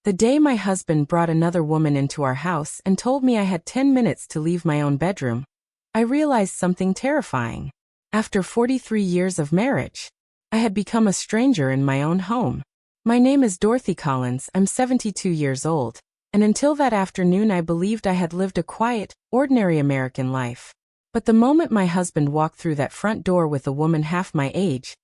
The day my husband brought another woman into our house and told me I had 10 minutes to leave my own bedroom, I realized something terrifying. After 43 years of marriage, I had become a stranger in my own home. My name is Dorothy Collins, I'm 72 years old, and until that afternoon I believed I had lived a quiet, ordinary American life. But the moment my husband walked through that front door with a woman half my age,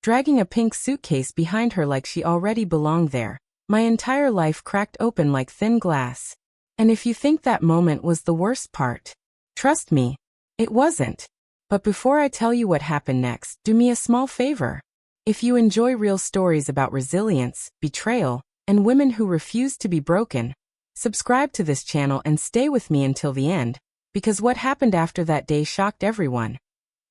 dragging a pink suitcase behind her like she already belonged there, my entire life cracked open like thin glass. And if you think that moment was the worst part, trust me, it wasn't. But before I tell you what happened next, do me a small favor. If you enjoy real stories about resilience, betrayal, and women who refuse to be broken, subscribe to this channel and stay with me until the end, because what happened after that day shocked everyone,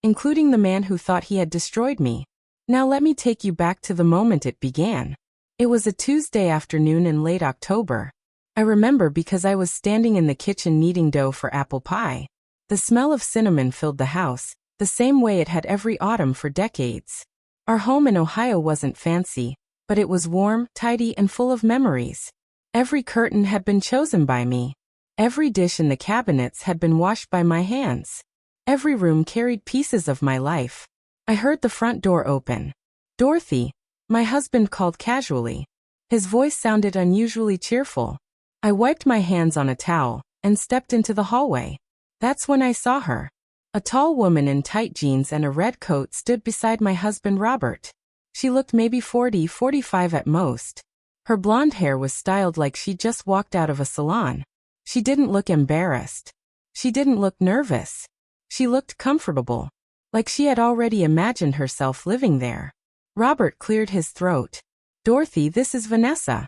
including the man who thought he had destroyed me. Now let me take you back to the moment it began. It was a Tuesday afternoon in late October. I remember because I was standing in the kitchen kneading dough for apple pie. The smell of cinnamon filled the house, the same way it had every autumn for decades. Our home in Ohio wasn't fancy, but it was warm, tidy, and full of memories. Every curtain had been chosen by me. Every dish in the cabinets had been washed by my hands. Every room carried pieces of my life. I heard the front door open. "Dorothy," my husband called casually. His voice sounded unusually cheerful. I wiped my hands on a towel and stepped into the hallway. That's when I saw her. A tall woman in tight jeans and a red coat stood beside my husband Robert. She looked maybe 40, 45 at most. Her blonde hair was styled like she'd just walked out of a salon. She didn't look embarrassed. She didn't look nervous. She looked comfortable, like she had already imagined herself living there. Robert cleared his throat. "Dorothy, this is Vanessa."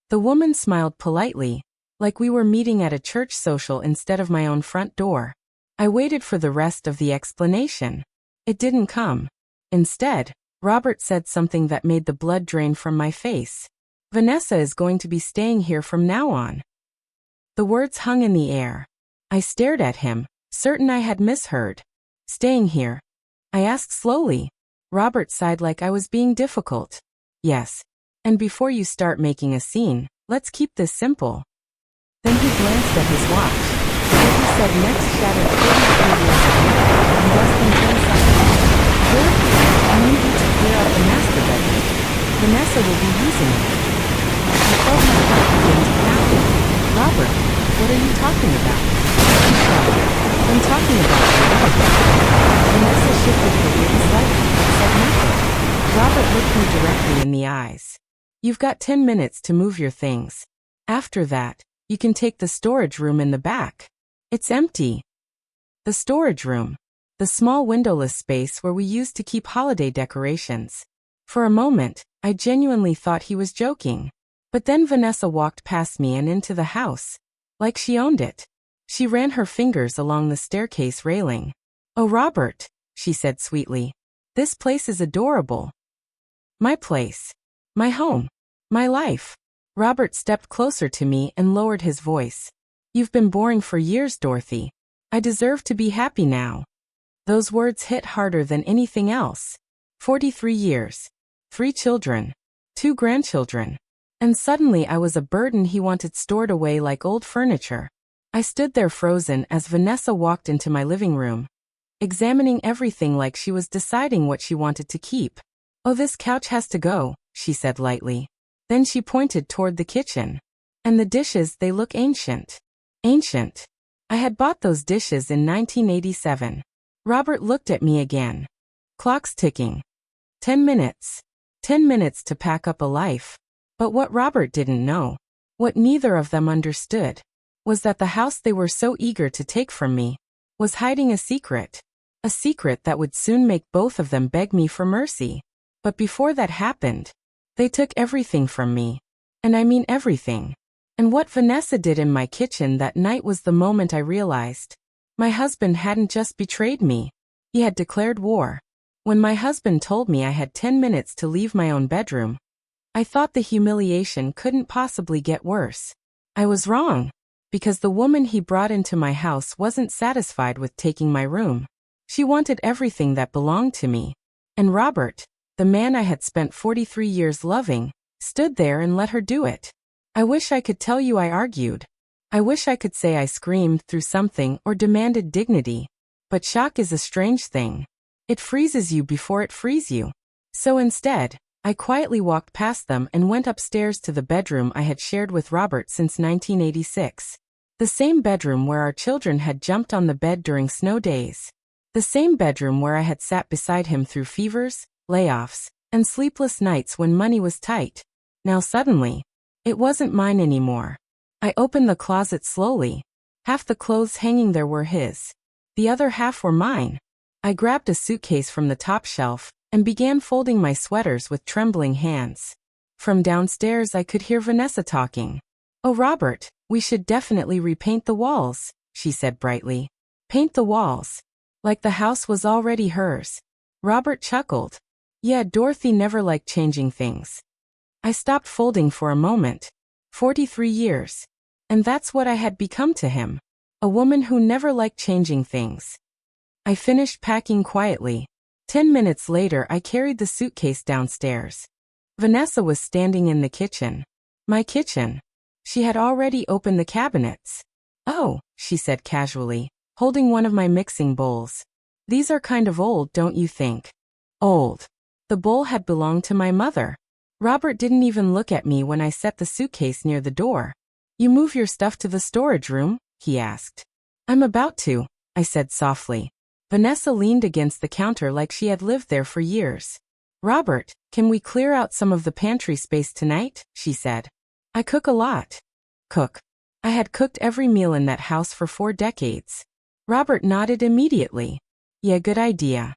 The woman smiled politely, like we were meeting at a church social instead of my own front door. I waited for the rest of the explanation. It didn't come. Instead, Robert said something that made the blood drain from my face. "Vanessa is going to be staying here from now on." The words hung in the air. I stared at him, certain I had misheard. "Staying here?" I asked slowly. Robert sighed like I was being difficult. "Yes. And before you start making a scene, let's keep this simple." Then he glanced at his watch. What he said next shattered 43 years of life in less than 10 seconds. "Dorothy, I need you to clear out the master bedroom. Vanessa will be using it." I felt my heart begin to pound. "Robert, what are you talking about?" He shrugged. "I'm talking about your wife." Vanessa shifted her weight slightly, but said nothing. Robert looked me directly in the eyes. "You've got 10 minutes to move your things. After that, you can take the storage room in the back. It's empty." The storage room. The small windowless space where we used to keep holiday decorations. For a moment, I genuinely thought he was joking. But then Vanessa walked past me and into the house, like she owned it. She ran her fingers along the staircase railing. "Oh, Robert," she said sweetly. "This place is adorable. My place. My home. My life." Robert stepped closer to me and lowered his voice. "You've been boring for years, Dorothy. I deserve to be happy now." Those words hit harder than anything else. 43 years. 3 children. 2 grandchildren. And suddenly I was a burden he wanted stored away like old furniture. I stood there frozen as Vanessa walked into my living room, examining everything like she was deciding what she wanted to keep. "Oh, this couch has to go," she said lightly. Then she pointed toward the kitchen. "And the dishes, they look ancient." Ancient. I had bought those dishes in 1987. Robert looked at me again. Clock's ticking. 10 minutes. 10 minutes to pack up a life. But what Robert didn't know, what neither of them understood, was that the house they were so eager to take from me was hiding a secret that would soon make both of them beg me for mercy. But before that happened, they took everything from me. And I mean everything. And what Vanessa did in my kitchen that night was the moment I realized. My husband hadn't just betrayed me. He had declared war. When my husband told me I had 10 minutes to leave my own bedroom, I thought the humiliation couldn't possibly get worse. I was wrong, because the woman he brought into my house wasn't satisfied with taking my room. She wanted everything that belonged to me. And Robert, the man I had spent 43 years loving, stood there and let her do it. I wish I could tell you I argued. I wish I could say I screamed through something or demanded dignity. But shock is a strange thing. It freezes you before it frees you. So instead, I quietly walked past them and went upstairs to the bedroom I had shared with Robert since 1986. The same bedroom where our children had jumped on the bed during snow days. The same bedroom where I had sat beside him through fevers, layoffs, and sleepless nights when money was tight. Now suddenly, it wasn't mine anymore. I opened the closet slowly. Half the clothes hanging there were his. The other half were mine. I grabbed a suitcase from the top shelf and began folding my sweaters with trembling hands. From downstairs I could hear Vanessa talking. "Oh, Robert, we should definitely repaint the walls," she said brightly. "Paint the walls. Like the house was already hers." Robert chuckled. "Yeah, Dorothy never liked changing things." I stopped folding for a moment. 43 years. And that's what I had become to him. A woman who never liked changing things. I finished packing quietly. 10 minutes later I carried the suitcase downstairs. Vanessa was standing in the kitchen. My kitchen. She had already opened the cabinets. "Oh," she said casually, holding one of my mixing bowls. "These are kind of old, don't you think?" Old. The bowl had belonged to my mother. Robert didn't even look at me when I set the suitcase near the door. "You move your stuff to the storage room?" he asked. "I'm about to," I said softly. Vanessa leaned against the counter like she had lived there for years. "Robert, can we clear out some of the pantry space tonight?" she said. "I cook a lot." Cook. I had cooked every meal in that house for 4 decades. Robert nodded immediately. "Yeah, good idea."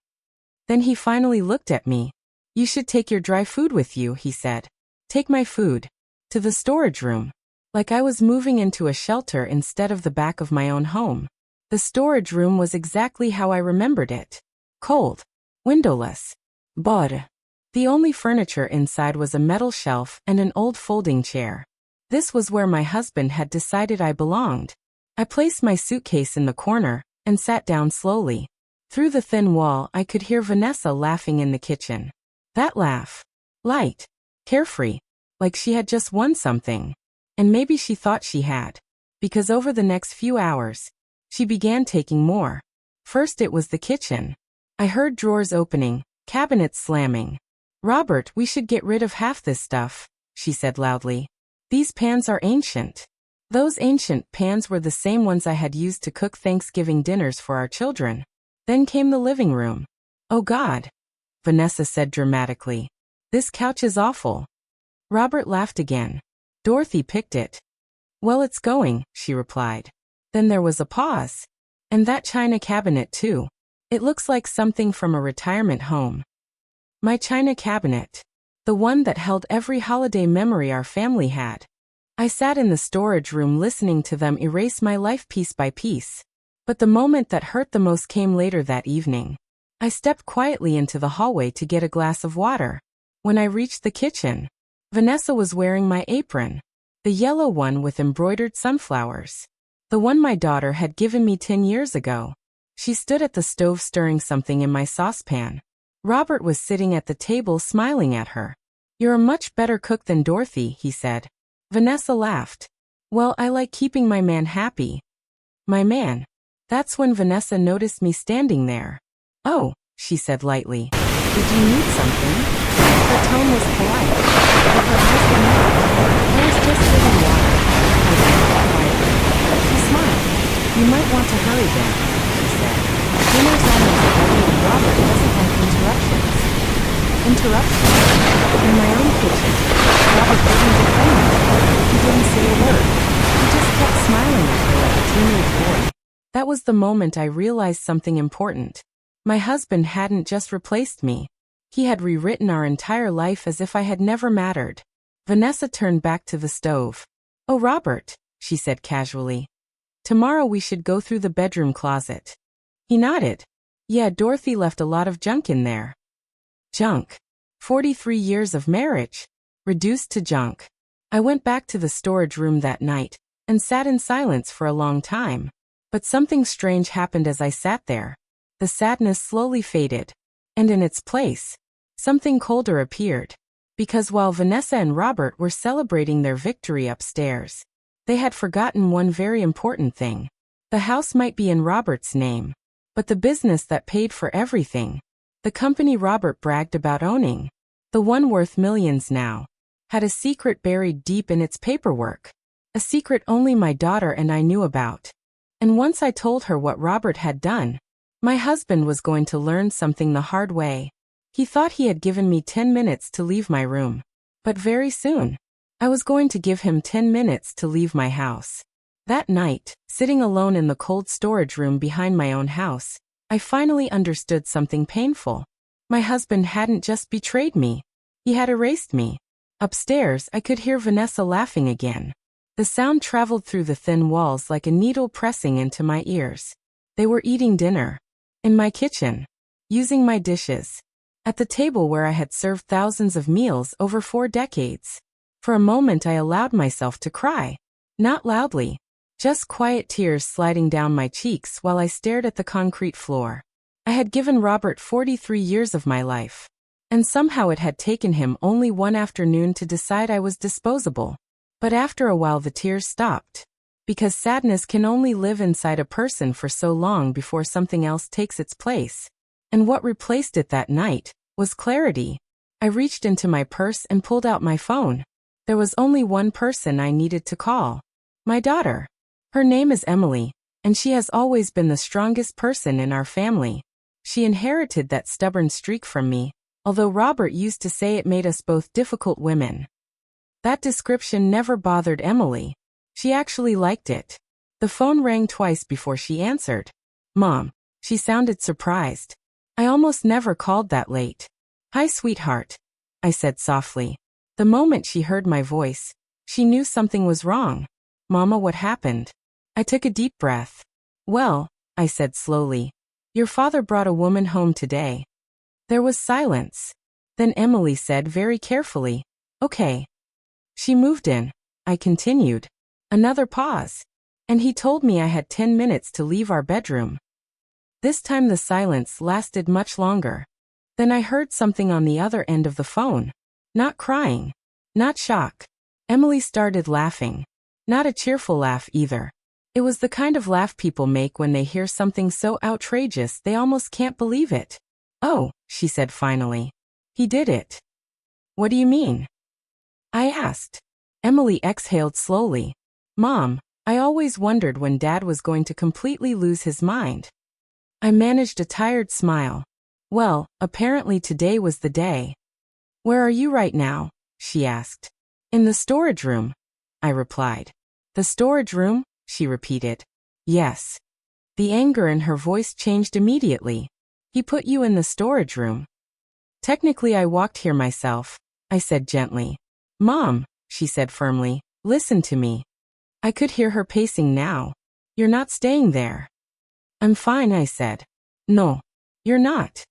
Then he finally looked at me. "You should take your dry food with you," he said. "Take my food. To the storage room." Like I was moving into a shelter instead of the back of my own home. The storage room was exactly how I remembered it. Cold. Windowless. Bored. The only furniture inside was a metal shelf and an old folding chair. This was where my husband had decided I belonged. I placed my suitcase in the corner and sat down slowly. Through the thin wall I could hear Vanessa laughing in the kitchen. That laugh. Light. Carefree. Like she had just won something. And maybe she thought she had. Because over the next few hours, she began taking more. First it was the kitchen. I heard drawers opening, cabinets slamming. "Robert, we should get rid of half this stuff," she said loudly. "These pans are ancient." Those ancient pans were the same ones I had used to cook Thanksgiving dinners for our children. Then came the living room. "Oh God," Vanessa said dramatically. "This couch is awful." Robert laughed again. "Dorothy picked it." "Well, it's going," she replied. Then there was a pause. "And that china cabinet too. It looks like something from a retirement home." My china cabinet. The one that held every holiday memory our family had. I sat in the storage room listening to them erase my life piece by piece. But the moment that hurt the most came later that evening. I stepped quietly into the hallway to get a glass of water. When I reached the kitchen, Vanessa was wearing my apron. The yellow one with embroidered sunflowers. The one my daughter had given me 10 years ago. She stood at the stove stirring something in my saucepan. Robert was sitting at the table smiling at her. "You're a much better cook than Dorothy," he said. Vanessa laughed. "Well, I like keeping my man happy." My man. That's when Vanessa noticed me standing there. "Oh," she said lightly. "Did you need something?" Her tone was polite, but her eyes were not. "I was just getting water," I said quietly. She smiled. "You might want to hurry then," she said. "Dinner's almost ready and Robert doesn't like interruptions." Interruptions? In my own kitchen. Robert didn't defend me. He didn't say a word. He just kept smiling at her like a teenage boy. That was the moment I realized something important. My husband hadn't just replaced me. He had rewritten our entire life as if I had never mattered. Vanessa turned back to the stove. "Oh, Robert," she said casually. "Tomorrow we should go through the bedroom closet." He nodded. "Yeah, Dorothy left a lot of junk in there." Junk. 43 years of marriage. Reduced to junk. I went back to the storage room that night and sat in silence for a long time. But something strange happened as I sat there. The sadness slowly faded. And in its place, something colder appeared. Because while Vanessa and Robert were celebrating their victory upstairs, they had forgotten one very important thing. The house might be in Robert's name, but the business that paid for everything, the company Robert bragged about owning, the one worth millions now, had a secret buried deep in its paperwork. A secret only my daughter and I knew about. And once I told her what Robert had done, my husband was going to learn something the hard way. He thought he had given me 10 minutes to leave my room. But very soon, I was going to give him 10 minutes to leave my house. That night, sitting alone in the cold storage room behind my own house, I finally understood something painful. My husband hadn't just betrayed me. He had erased me. Upstairs, I could hear Vanessa laughing again. The sound traveled through the thin walls like a needle pressing into my ears. They were eating dinner. In my kitchen. Using my dishes. At the table where I had served thousands of meals over 4 decades. For a moment I allowed myself to cry. Not loudly. Just quiet tears sliding down my cheeks while I stared at the concrete floor. I had given Robert 43 years of my life. And somehow it had taken him only one afternoon to decide I was disposable. But after a while the tears stopped. Because sadness can only live inside a person for so long before something else takes its place. And what replaced it that night was clarity. I reached into my purse and pulled out my phone. There was only one person I needed to call. My daughter. Her name is Emily, and she has always been the strongest person in our family. She inherited that stubborn streak from me, although Robert used to say it made us both difficult women. That description never bothered Emily. She actually liked it. The phone rang twice before she answered. Mom. She sounded surprised. I almost never called that late. Hi, sweetheart, I said softly. The moment she heard my voice, she knew something was wrong. Mama, what happened? I took a deep breath. Well, I said slowly. Your father brought a woman home today. There was silence. Then Emily said very carefully, okay. She moved in, I continued. Another pause. And he told me I had 10 minutes to leave our bedroom. This time the silence lasted much longer. Then I heard something on the other end of the phone. Not crying. Not shock. Emily started laughing. Not a cheerful laugh either. It was the kind of laugh people make when they hear something so outrageous they almost can't believe it. Oh, she said finally. He did it. What do you mean? I asked. Emily exhaled slowly. Mom, I always wondered when Dad was going to completely lose his mind. I managed a tired smile. Well, apparently today was the day. Where are you right now? She asked. In the storage room, I replied. The storage room? She repeated. Yes. The anger in her voice changed immediately. He put you in the storage room. Technically I walked here myself, I said gently. Mom, she said firmly, listen to me. I could hear her pacing now. You're not staying there. I'm fine, I said. No, you're not.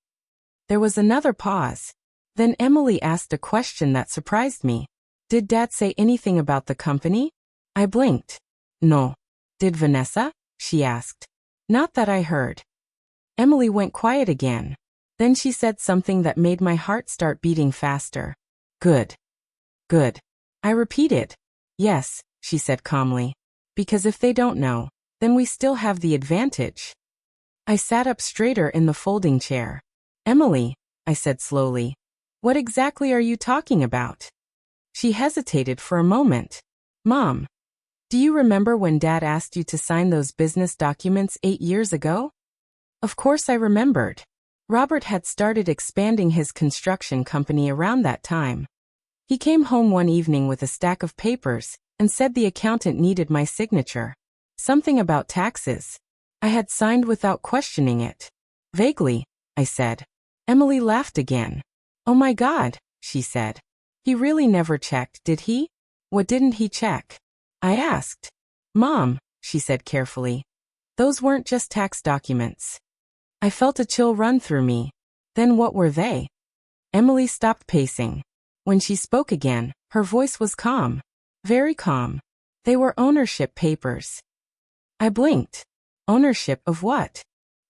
There was another pause. Then Emily asked a question that surprised me. Did Dad say anything about the company? I blinked. No. Did Vanessa? She asked. Not that I heard. Emily went quiet again. Then she said something that made my heart start beating faster. Good. Good. I repeated. Yes, she said calmly. Because if they don't know, then we still have the advantage. I sat up straighter in the folding chair. Emily, I said slowly. What exactly are you talking about? She hesitated for a moment. Mom, do you remember when Dad asked you to sign those business documents 8 years ago? Of course I remembered. Robert had started expanding his construction company around that time. He came home one evening with a stack of papers and said the accountant needed my signature. Something about taxes. I had signed without questioning it. Vaguely, I said. Emily laughed again. Oh my God, she said. He really never checked, did he? What didn't he check? I asked. Mom, she said carefully. Those weren't just tax documents. I felt a chill run through me. Then what were they? Emily stopped pacing. When she spoke again, her voice was calm. Very calm. They were ownership papers. I blinked. Ownership of what?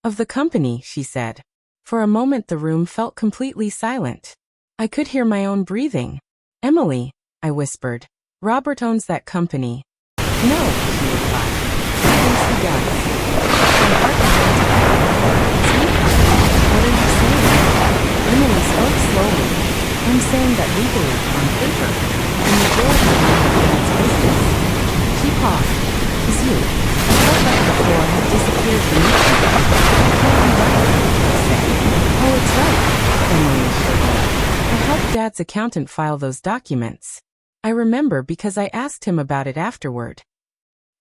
Of the company, she said. For a moment the room felt completely silent. I could hear my own breathing. Emily, I whispered. Robert owns that company. No, she replied. He thinks he does. My heart began to pound. Sweetheart, what are you saying? Emily spoke slowly. I'm saying that legally, on paper, the majority of Dad's business. She paused. Is you. I felt like the floor had disappeared beneath me. That can't be right, I said. Oh, it's right, Emily assured me. I helped Dad's accountant file those documents. I remember because I asked him about it afterward.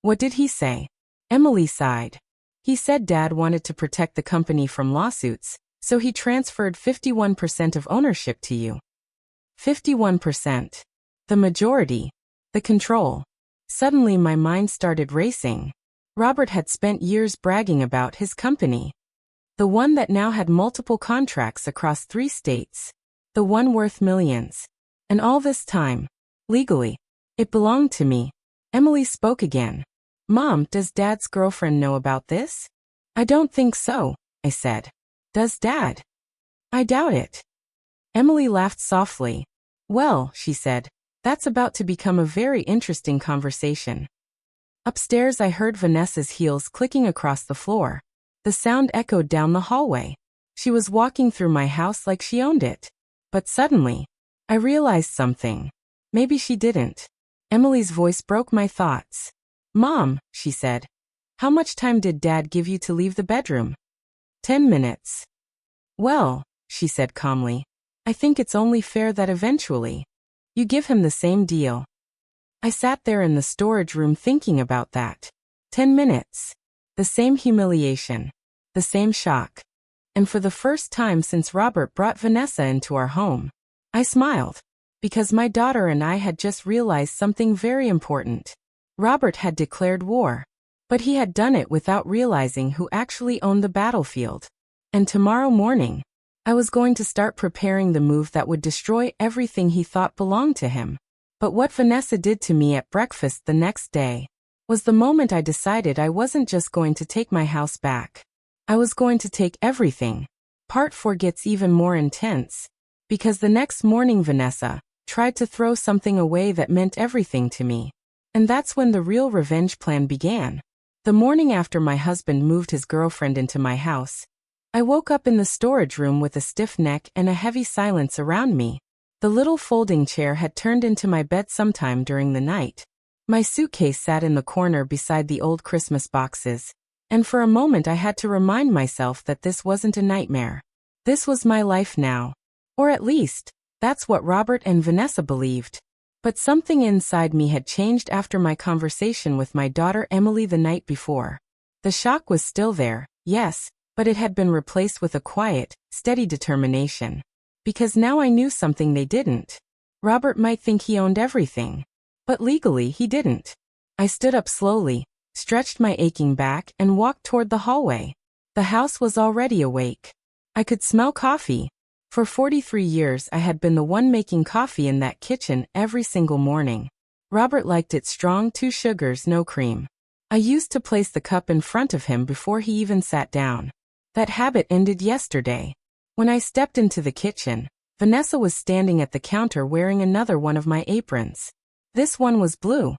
What did he say? Emily sighed. He said Dad wanted to protect the company from lawsuits, so he transferred 51% of ownership to you. 51%. The majority. The control. Suddenly my mind started racing. Robert had spent years bragging about his company. The one that now had multiple contracts across 3 states. The one worth millions. And all this time, legally, it belonged to me. Emily spoke again. Mom, does Dad's girlfriend know about this? I don't think so, I said. Does Dad? I doubt it. Emily laughed softly. Well, she said, that's about to become a very interesting conversation. Upstairs I heard Vanessa's heels clicking across the floor. The sound echoed down the hallway. She was walking through my house like she owned it. But suddenly, I realized something. Maybe she didn't. Emily's voice broke my thoughts. Mom, she said. How much time did Dad give you to leave the bedroom? 10 minutes. Well, she said calmly, I think it's only fair that eventually, you give him the same deal. I sat there in the storage room thinking about that. 10 minutes. The same humiliation. The same shock. And for the first time since Robert brought Vanessa into our home, I smiled. Because my daughter and I had just realized something very important. Robert had declared war. But he had done it without realizing who actually owned the battlefield. And tomorrow morning, I was going to start preparing the move that would destroy everything he thought belonged to him. But what Vanessa did to me at breakfast the next day was the moment I decided I wasn't just going to take my house back. I was going to take everything. Part 4 gets even more intense. Because the next morning Vanessa tried to throw something away that meant everything to me. And that's when the real revenge plan began. The morning after my husband moved his girlfriend into my house, I woke up in the storage room with a stiff neck and a heavy silence around me. The little folding chair had turned into my bed sometime during the night. My suitcase sat in the corner beside the old Christmas boxes, and for a moment I had to remind myself that this wasn't a nightmare. This was my life now. Or at least, that's what Robert and Vanessa believed. But something inside me had changed after my conversation with my daughter Emily the night before. The shock was still there, yes, but it had been replaced with a quiet, steady determination. Because now I knew something they didn't. Robert might think he owned everything. But legally he didn't. I stood up slowly, stretched my aching back and walked toward the hallway. The house was already awake. I could smell coffee. For 43 years I had been the one making coffee in that kitchen every single morning. Robert liked it strong, 2 sugars, no cream. I used to place the cup in front of him before he even sat down. That habit ended yesterday. When I stepped into the kitchen, Vanessa was standing at the counter wearing another one of my aprons. This one was blue.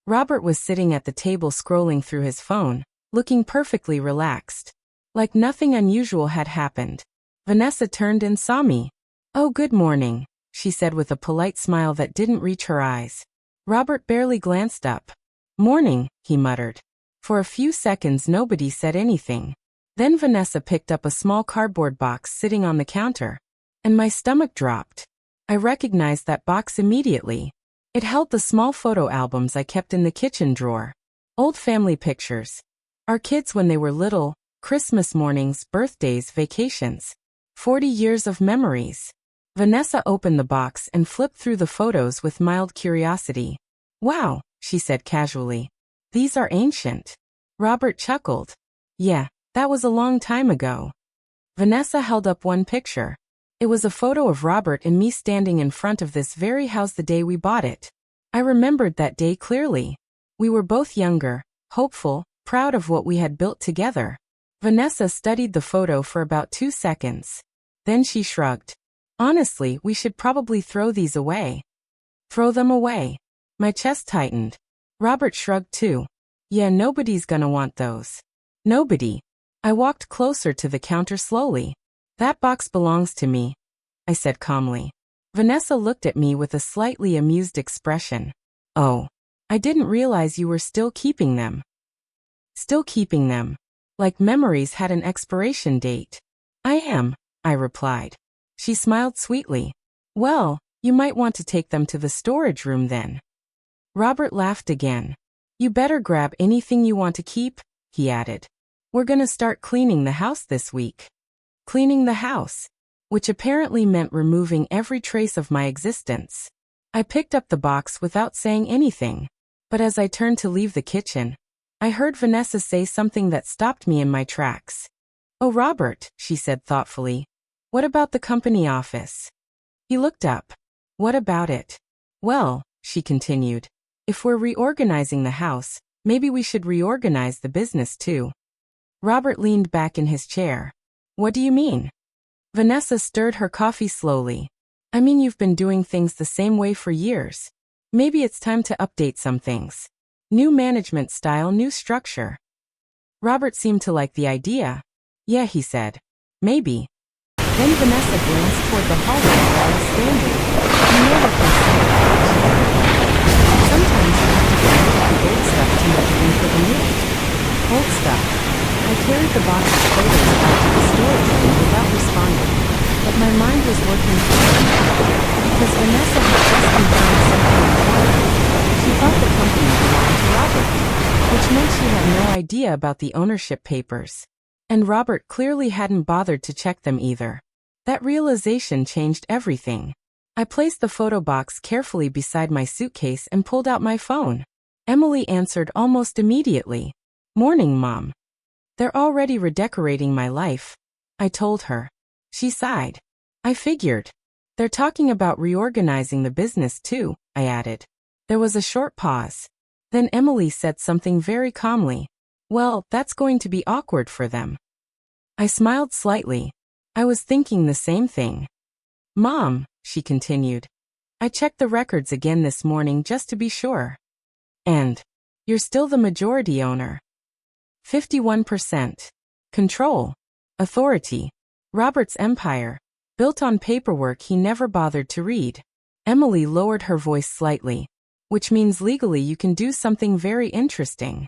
Robert was sitting at the table scrolling through his phone, looking perfectly relaxed. Like nothing unusual had happened. Vanessa turned and saw me. "Oh, good morning," she said with a polite smile that didn't reach her eyes. Robert barely glanced up. "Morning," he muttered. For a few seconds nobody said anything. Then Vanessa picked up a small cardboard box sitting on the counter. And my stomach dropped. I recognized that box immediately. It held the small photo albums I kept in the kitchen drawer. Old family pictures. Our kids when they were little, Christmas mornings, birthdays, vacations. 40 years of memories. Vanessa opened the box and flipped through the photos with mild curiosity. "Wow," she said casually. "These are ancient." Robert chuckled. "Yeah, that was a long time ago." Vanessa held up one picture. It was a photo of Robert and me standing in front of this very house the day we bought it. I remembered that day clearly. We were both younger, hopeful, proud of what we had built together. Vanessa studied the photo for about 2 seconds. Then she shrugged. "Honestly, we should probably throw these away." Throw them away. My chest tightened. Robert shrugged too. Yeah, nobody's gonna want those. Nobody. I walked closer to the counter slowly. That box belongs to me, I said calmly. Vanessa looked at me with a slightly amused expression. Oh, I didn't realize you were still keeping them. Still keeping them. Like memories had an expiration date. I am, I replied. She smiled sweetly. Well, you might want to take them to the storage room then. Robert laughed again. You better grab anything you want to keep, he added. We're gonna start cleaning the house this week. Cleaning the house, which apparently meant removing every trace of my existence. I picked up the box without saying anything, but as I turned to leave the kitchen, I heard Vanessa say something that stopped me in my tracks. Oh, Robert, she said thoughtfully. What about the company office? He looked up. What about it? Well, she continued, if we're reorganizing the house, maybe we should reorganize the business too. Robert leaned back in his chair. What do you mean? Vanessa stirred her coffee slowly. I mean, you've been doing things the same way for years. Maybe it's time to update some things. New management style, new structure. Robert seemed to like the idea. Yeah, he said. Maybe. Then Vanessa glanced toward the hallway where I was standing. You know what they say. Sometimes you have to get rid of the old stuff to make room for the new. Old stuff. I carried the box of photos back to the storage room without responding, but my mind was working hard. Because Vanessa had just confirmed something important. She thought the company belonged to Robert, which meant she had no idea about the ownership papers. And Robert clearly hadn't bothered to check them either. That realization changed everything. I placed the photo box carefully beside my suitcase and pulled out my phone. Emily answered almost immediately. Morning, Mom. They're already redecorating my life, I told her. She sighed. I figured. They're talking about reorganizing the business too, I added. There was a short pause. Then Emily said something very calmly. Well, that's going to be awkward for them. I smiled slightly. I was thinking the same thing. Mom, she continued. I checked the records again this morning just to be sure. And you're still the majority owner. 51%. Control. Authority. Robert's empire. Built on paperwork he never bothered to read. Emily lowered her voice slightly. Which means legally you can do something very interesting.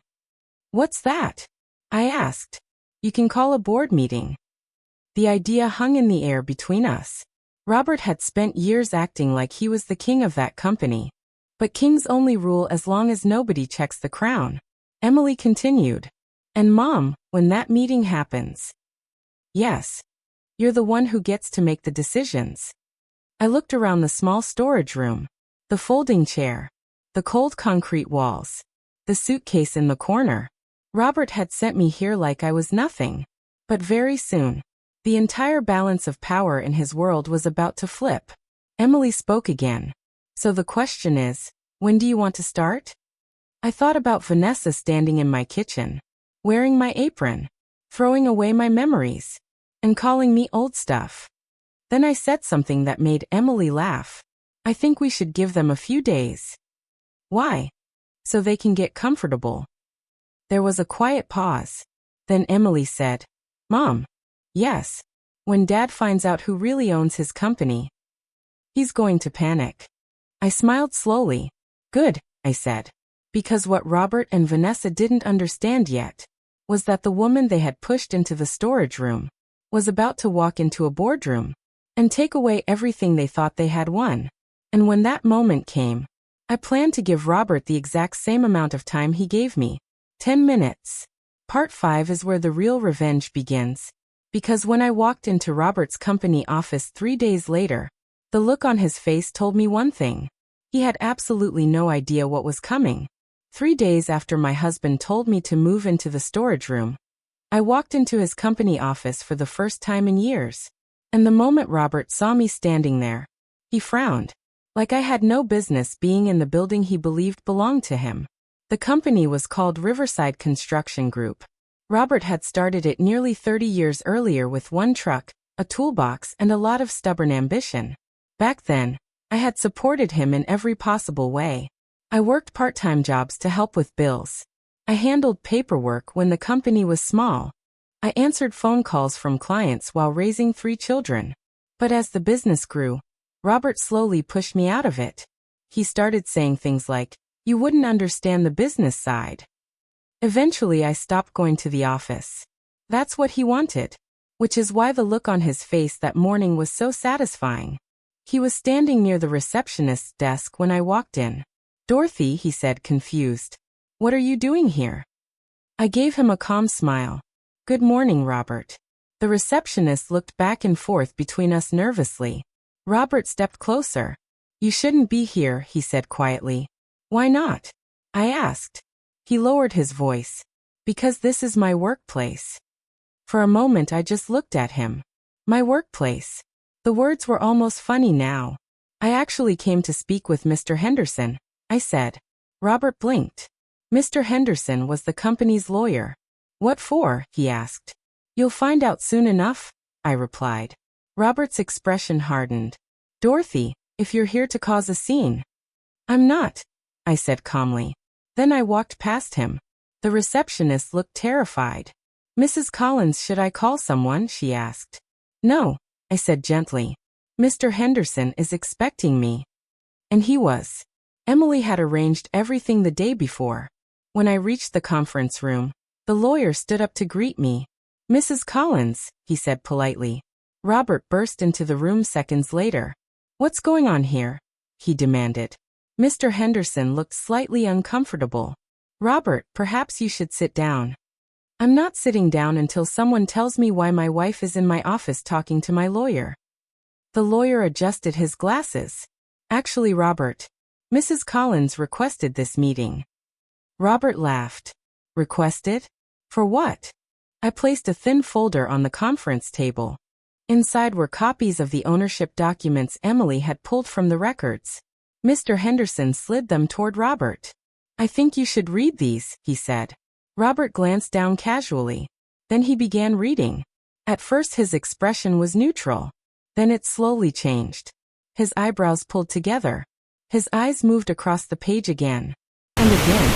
What's that? I asked. You can call a board meeting. The idea hung in the air between us. Robert had spent years acting like he was the king of that company. But kings only rule as long as nobody checks the crown. Emily continued. And Mom, when that meeting happens. Yes. You're the one who gets to make the decisions. I looked around the small storage room. The folding chair. The cold concrete walls. The suitcase in the corner. Robert had sent me here like I was nothing. But very soon, the entire balance of power in his world was about to flip. Emily spoke again. So the question is, when do you want to start? I thought about Vanessa standing in my kitchen, wearing my apron, throwing away my memories, and calling me old stuff. Then I said something that made Emily laugh. I think we should give them a few days. Why? So they can get comfortable. There was a quiet pause. Then Emily said, Mom. Yes. When Dad finds out who really owns his company, he's going to panic. I smiled slowly. Good, I said. Because what Robert and Vanessa didn't understand yet was that the woman they had pushed into the storage room was about to walk into a boardroom and take away everything they thought they had won. And when that moment came, I planned to give Robert the exact same amount of time he gave me. 10 minutes. Part 5 is where the real revenge begins. Because when I walked into Robert's company office 3 days later, the look on his face told me one thing. He had absolutely no idea what was coming. 3 days after my husband told me to move into the storage room, I walked into his company office for the first time in years. And the moment Robert saw me standing there, he frowned, like I had no business being in the building he believed belonged to him. The company was called Riverside Construction Group. Robert had started it nearly 30 years earlier with one truck, a toolbox, and a lot of stubborn ambition. Back then, I had supported him in every possible way. I worked part-time jobs to help with bills. I handled paperwork when the company was small. I answered phone calls from clients while raising 3 children. But as the business grew, Robert slowly pushed me out of it. He started saying things like, "You wouldn't understand the business side." Eventually I stopped going to the office. That's what he wanted. Which is why the look on his face that morning was so satisfying. He was standing near the receptionist's desk when I walked in. "Dorothy," he said, confused. "What are you doing here?" I gave him a calm smile. "Good morning, Robert." The receptionist looked back and forth between us nervously. Robert stepped closer. "You shouldn't be here," he said quietly. "Why not?" I asked. He lowered his voice. "Because this is my workplace." For a moment I just looked at him. My workplace. The words were almost funny now. "I actually came to speak with Mr. Henderson," I said. Robert blinked. Mr. Henderson was the company's lawyer. "What for?" he asked. "You'll find out soon enough," I replied. Robert's expression hardened. "Dorothy, if you're here to cause a scene." "I'm not," I said calmly. Then I walked past him. The receptionist looked terrified. "Mrs. Collins, should I call someone?" she asked. "No," I said gently. "Mr. Henderson is expecting me." And he was. Emily had arranged everything the day before. When I reached the conference room, the lawyer stood up to greet me. "Mrs. Collins," he said politely. Robert burst into the room seconds later. "What's going on here?" he demanded. Mr. Henderson looked slightly uncomfortable. "Robert, perhaps you should sit down." "I'm not sitting down until someone tells me why my wife is in my office talking to my lawyer." The lawyer adjusted his glasses. "Actually, Robert, Mrs. Collins requested this meeting." Robert laughed. "Requested? For what?" I placed a thin folder on the conference table. Inside were copies of the ownership documents Emily had pulled from the records. Mr. Henderson slid them toward Robert. "I think you should read these," he said. Robert glanced down casually. Then he began reading. At first his expression was neutral. Then it slowly changed. His eyebrows pulled together. His eyes moved across the page again. And again.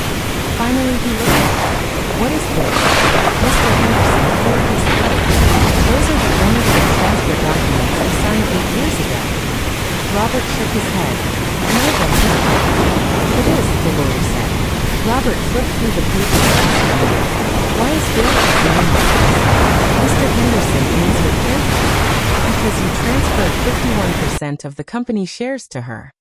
Finally he looked up. "What is this?" Mr. Henderson cleared his throat. "Those are the ownership transfer documents I signed 8 years ago." Robert shook his head. "No, that's not." "It is," the lawyer said. Robert flipped through the pages. "Why is Dorothy doing this?" Mr. Henderson answered carefully. "Because you transferred 51% of the company's shares to her."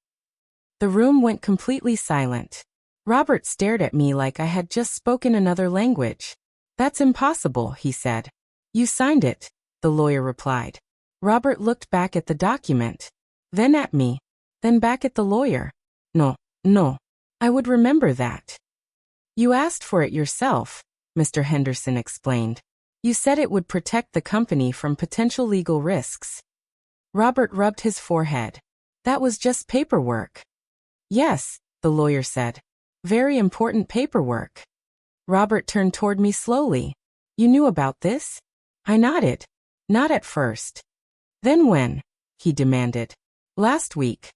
The room went completely silent. Robert stared at me like I had just spoken another language. "That's impossible," he said. "You signed it," the lawyer replied. Robert looked back at the document. Then at me. Then back at the lawyer. No. I would remember that." "You asked for it yourself," Mr. Henderson explained. "You said it would protect the company from potential legal risks." Robert rubbed his forehead. "That was just paperwork." "Yes," the lawyer said. "Very important paperwork." Robert turned toward me slowly. "You knew about this?" I nodded. "Not at first." "Then when?" he demanded. "Last week."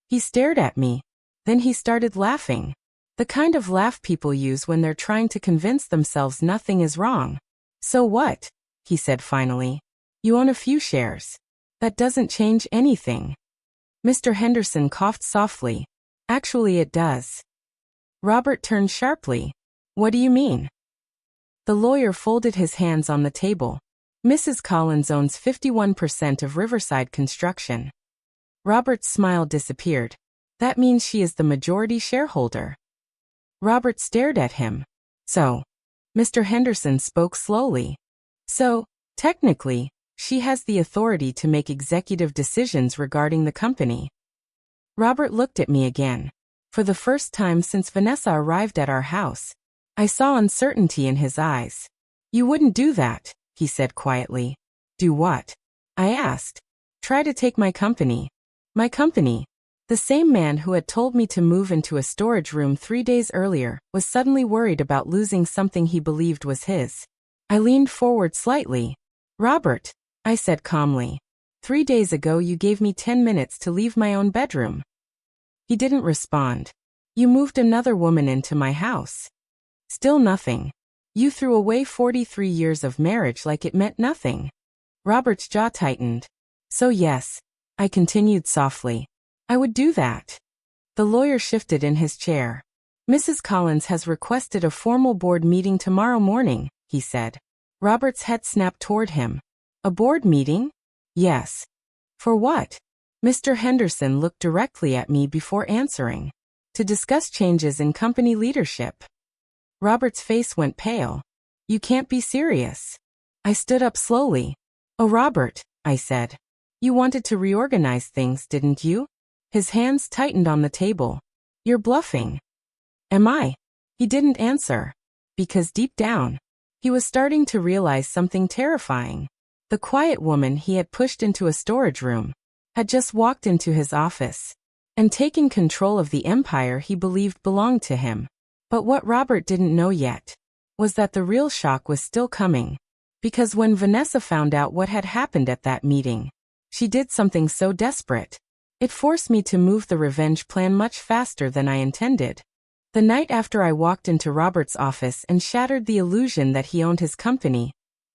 He stared at me. Then he started laughing. The kind of laugh people use when they're trying to convince themselves nothing is wrong. "So what?" he said finally. "You own a few shares. That doesn't change anything." Mr. Henderson coughed softly. "Actually it does." Robert turned sharply. "What do you mean?" The lawyer folded his hands on the table. "Mrs. Collins owns 51% of Riverside Construction." Robert's smile disappeared. "That means she is the majority shareholder." Robert stared at him. "So," Mr. Henderson spoke slowly. "So, technically, she has the authority to make executive decisions regarding the company." Robert looked at me again. For the first time since Vanessa arrived at our house, I saw uncertainty in his eyes. "You wouldn't do that," he said quietly. "Do what?" I asked. "Try to take my company." "My company?" The same man who had told me to move into a storage room 3 days earlier was suddenly worried about losing something he believed was his. I leaned forward slightly. "Robert," I said calmly. 3 days ago you gave me 10 minutes to leave my own bedroom. He didn't respond. You moved another woman into my house. Still nothing. You threw away 43 years of marriage like it meant nothing. Robert's jaw tightened. So yes, I continued softly, I would do that. The lawyer shifted in his chair. Mrs. Collins has requested a formal board meeting tomorrow morning, he said. Robert's head snapped toward him. A board meeting? Yes. For what? Mr. Henderson looked directly at me before answering. To discuss changes in company leadership. Robert's face went pale. You can't be serious. I stood up slowly. Oh, Robert, I said. You wanted to reorganize things, didn't you? His hands tightened on the table. You're bluffing. Am I? He didn't answer. Because deep down, he was starting to realize something terrifying. The quiet woman he had pushed into a storage room had just walked into his office and taken control of the empire he believed belonged to him. But what Robert didn't know yet was that the real shock was still coming. Because when Vanessa found out what had happened at that meeting, she did something so desperate. It forced me to move the revenge plan much faster than I intended. The night after I walked into Robert's office and shattered the illusion that he owned his company,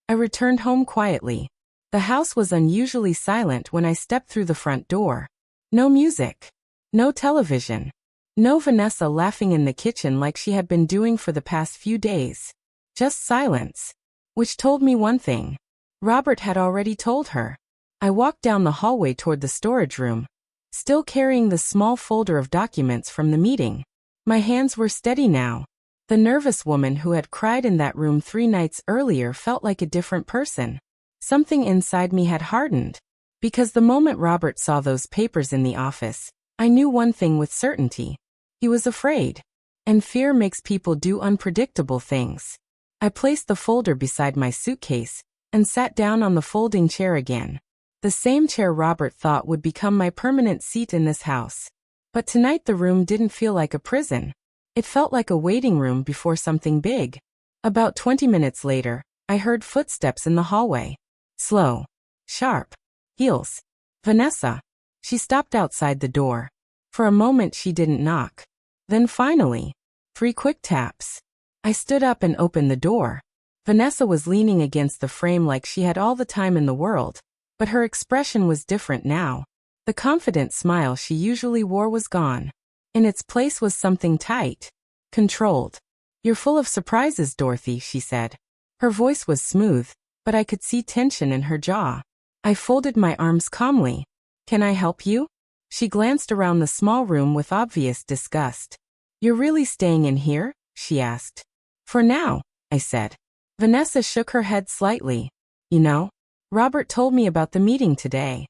I returned home quietly. The house was unusually silent when I stepped through the front door. No music. No television. No Vanessa laughing in the kitchen like she had been doing for the past few days. Just silence. Which told me one thing. Robert had already told her. I walked down the hallway toward the storage room, still carrying the small folder of documents from the meeting. My hands were steady now. The nervous woman who had cried in that room 3 nights earlier felt like a different person. Something inside me had hardened. Because the moment Robert saw those papers in the office, I knew one thing with certainty. He was afraid. And fear makes people do unpredictable things. I placed the folder beside my suitcase and sat down on the folding chair again. The same chair Robert thought would become my permanent seat in this house. But tonight the room didn't feel like a prison. It felt like a waiting room before something big. About 20 minutes later, I heard footsteps in the hallway. Slow. Sharp. Heels. Vanessa. She stopped outside the door. For a moment she didn't knock. Then finally, 3 quick taps. I stood up and opened the door. Vanessa was leaning against the frame like she had all the time in the world, but her expression was different now. The confident smile she usually wore was gone. In its place was something tight, controlled. You're full of surprises, Dorothy, she said. Her voice was smooth, but I could see tension in her jaw. I folded my arms calmly. Can I help you? She glanced around the small room with obvious disgust. You're really staying in here? She asked. For now, I said. Vanessa shook her head slightly. You know, Robert told me about the meeting today.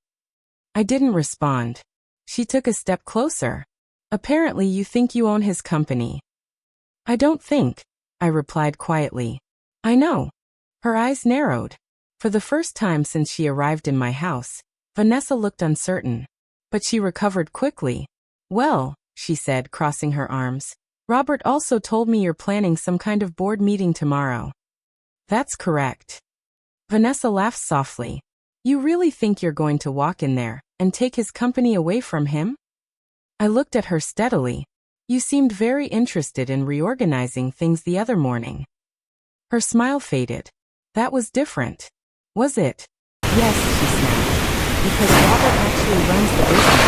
I didn't respond. She took a step closer. Apparently you think you own his company. I don't think, I replied quietly. I know. Her eyes narrowed. For the first time since she arrived in my house, Vanessa looked uncertain. But she recovered quickly. Well, she said, crossing her arms. Robert also told me you're planning some kind of board meeting tomorrow. That's correct. Vanessa laughed softly. You really think you're going to walk in there and take his company away from him? I looked at her steadily. You seemed very interested in reorganizing things the other morning. Her smile faded. That was different. Was it? Yes, she snapped. Because Robert actually runs the business.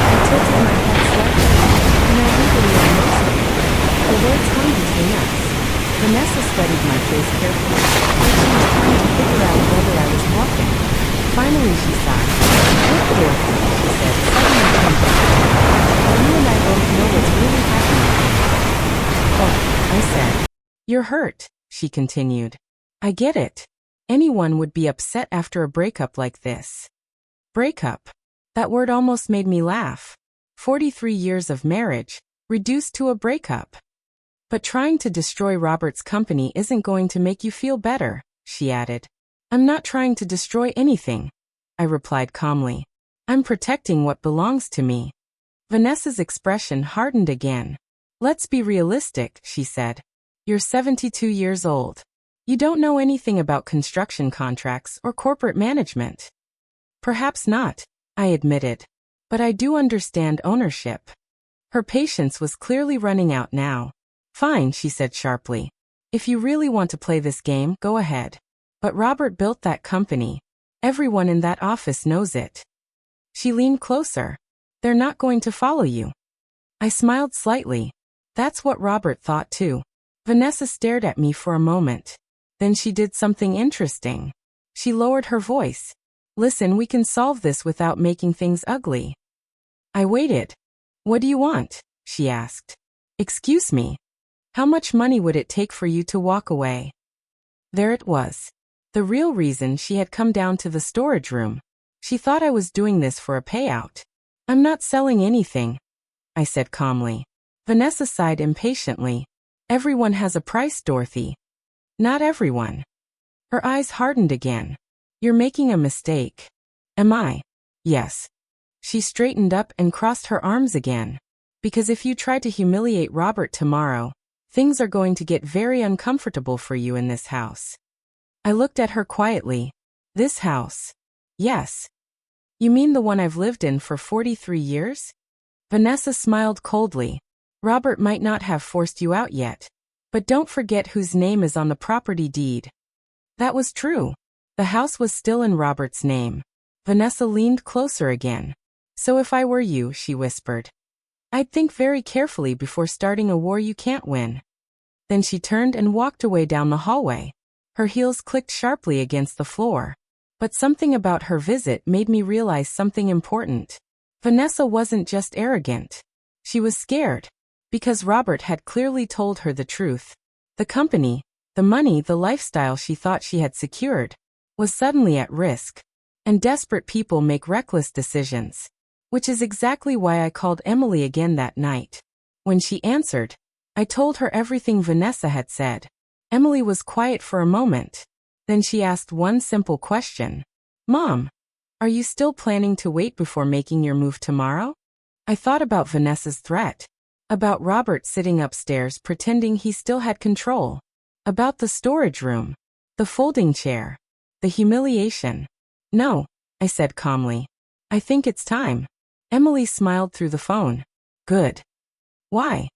I tilted my head slightly, and I legally am most of it. The words hung between us. Vanessa studied my face carefully, like she was trying to figure out whether I was bluffing. Finally she sighed. Look, Dorothy, she said, suddenly coming back. You and I both know what's really happening here. Oh, I said. You're hurt, she continued. I get it. Anyone would be upset after a breakup like this. Breakup. That word almost made me laugh. 43 years of marriage, reduced to a breakup. But trying to destroy Robert's company isn't going to make you feel better, she added. I'm not trying to destroy anything, I replied calmly. I'm protecting what belongs to me. Vanessa's expression hardened again. Let's be realistic, she said. You're 72 years old. You don't know anything about construction contracts or corporate management. Perhaps not, I admitted. But I do understand ownership. Her patience was clearly running out now. Fine, she said sharply. If you really want to play this game, go ahead. But Robert built that company. Everyone in that office knows it. She leaned closer. They're not going to follow you. I smiled slightly. That's what Robert thought too. Vanessa stared at me for a moment. Then she did something interesting. She lowered her voice. Listen, we can solve this without making things ugly. I waited. What do you want? She asked. Excuse me. How much money would it take for you to walk away? There it was. The real reason she had come down to the storage room. She thought I was doing this for a payout. I'm not selling anything, I said calmly. Vanessa sighed impatiently. Everyone has a price, Dorothy. Not everyone. Her eyes hardened again. You're making a mistake. Am I? Yes. She straightened up and crossed her arms again. Because if you try to humiliate Robert tomorrow, things are going to get very uncomfortable for you in this house. I looked at her quietly. This house? Yes. You mean the one I've lived in for 43 years? Vanessa smiled coldly. Robert might not have forced you out yet. But don't forget whose name is on the property deed. That was true. The house was still in Robert's name. Vanessa leaned closer again. So if I were you, she whispered, I'd think very carefully before starting a war you can't win. Then she turned and walked away down the hallway. Her heels clicked sharply against the floor. But something about her visit made me realize something important. Vanessa wasn't just arrogant. She was scared. Because Robert had clearly told her the truth. The company, the money, the lifestyle she thought she had secured, was suddenly at risk. And desperate people make reckless decisions. Which is exactly why I called Emily again that night. When she answered, I told her everything Vanessa had said. Emily was quiet for a moment. Then she asked one simple question. Mom, are you still planning to wait before making your move tomorrow? I thought about Vanessa's threat. About Robert sitting upstairs pretending he still had control. About the storage room. The folding chair. The humiliation. No, I said calmly. I think it's time. Emily smiled through the phone. Good. Why?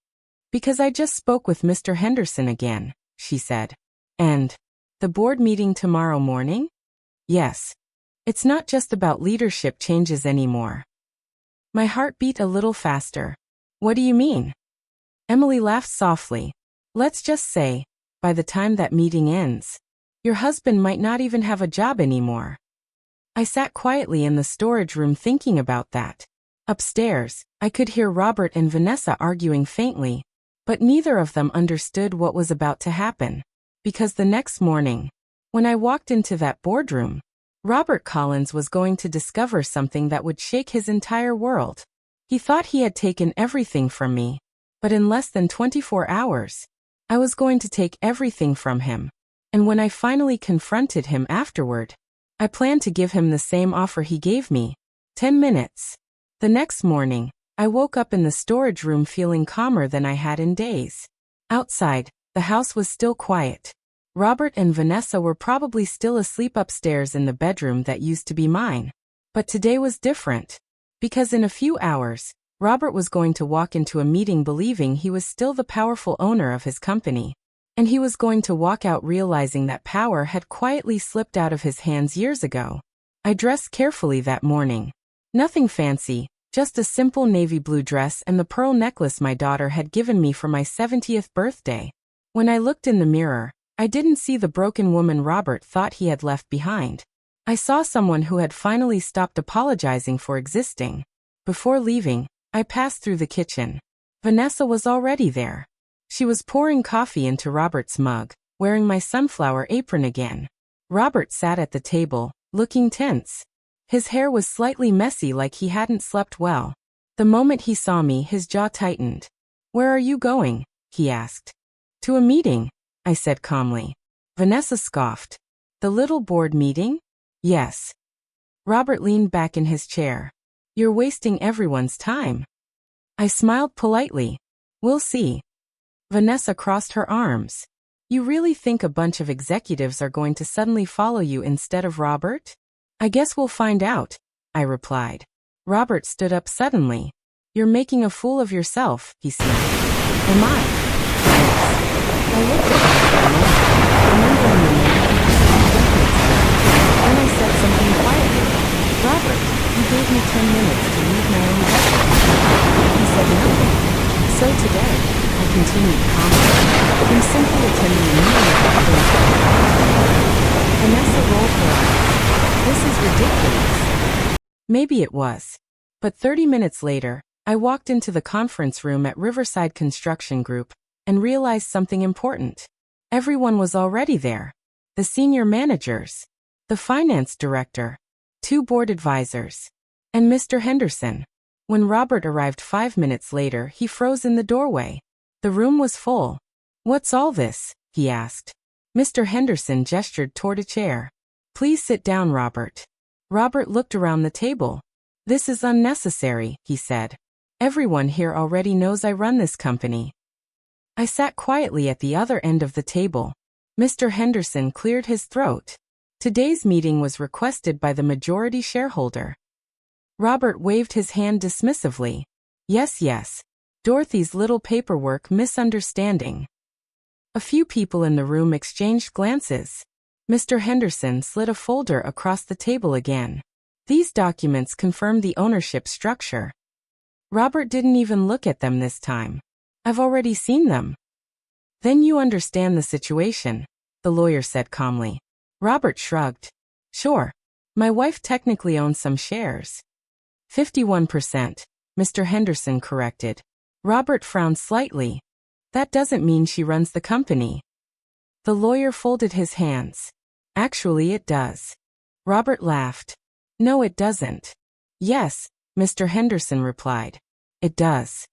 Because I just spoke with Mr. Henderson again, she said. And the board meeting tomorrow morning? Yes. It's not just about leadership changes anymore. My heart beat a little faster. What do you mean? Emily laughed softly. Let's just say, by the time that meeting ends, your husband might not even have a job anymore. I sat quietly in the storage room thinking about that. Upstairs, I could hear Robert and Vanessa arguing faintly, but neither of them understood what was about to happen. Because the next morning, when I walked into that boardroom, Robert Collins was going to discover something that would shake his entire world. He thought he had taken everything from me, but in less than 24 hours, I was going to take everything from him. And when I finally confronted him afterward, I planned to give him the same offer he gave me. 10 minutes. The next morning, I woke up in the storage room feeling calmer than I had in days. Outside, the house was still quiet. Robert and Vanessa were probably still asleep upstairs in the bedroom that used to be mine. But today was different. Because in a few hours, Robert was going to walk into a meeting believing he was still the powerful owner of his company. And he was going to walk out realizing that power had quietly slipped out of his hands years ago. I dressed carefully that morning. Nothing fancy, just a simple navy blue dress and the pearl necklace my daughter had given me for my 70th birthday. When I looked in the mirror, I didn't see the broken woman Robert thought he had left behind. I saw someone who had finally stopped apologizing for existing. Before leaving, I passed through the kitchen. Vanessa was already there. She was pouring coffee into Robert's mug, wearing my sunflower apron again. Robert sat at the table, looking tense. His hair was slightly messy like he hadn't slept well. The moment he saw me, his jaw tightened. Where are you going? He asked. To a meeting, I said calmly. Vanessa scoffed. The little board meeting? Yes. Robert leaned back in his chair. You're wasting everyone's time. I smiled politely. We'll see. Vanessa crossed her arms. You really think a bunch of executives are going to suddenly follow you instead of Robert? I guess we'll find out, I replied. Robert stood up suddenly. You're making a fool of yourself, he said. Am I? Yes. I looked at him for a moment, remembering the name he had said. Then I said something quietly. Robert, you gave me 10 minutes to leave my own bedroom. He said nothing. So today, I continued calmly, I'm simply attending a meeting of Vanessa rolled her eyes. This is ridiculous. Maybe it was. But 30 minutes later, I walked into the conference room at Riverside Construction Group and realized something important. Everyone was already there. The senior managers, the finance director, 2 board advisors, and Mr. Henderson. When Robert arrived 5 minutes later, he froze in the doorway. The room was full. What's all this? He asked. Mr. Henderson gestured toward a chair. Please sit down, Robert. Robert looked around the table. This is unnecessary, he said. Everyone here already knows I run this company. I sat quietly at the other end of the table. Mr. Henderson cleared his throat. Today's meeting was requested by the majority shareholder. Robert waved his hand dismissively. Yes. Dorothy's little paperwork misunderstanding. A few people in the room exchanged glances. Mr. Henderson slid a folder across the table again. These documents confirm the ownership structure. Robert didn't even look at them this time. I've already seen them. Then you understand the situation, the lawyer said calmly. Robert shrugged. Sure. My wife technically owns some shares. 51%, Mr. Henderson corrected. Robert frowned slightly. That doesn't mean she runs the company. The lawyer folded his hands. Actually, it does. Robert laughed. No, it doesn't. Yes, Mr. Henderson replied. It does.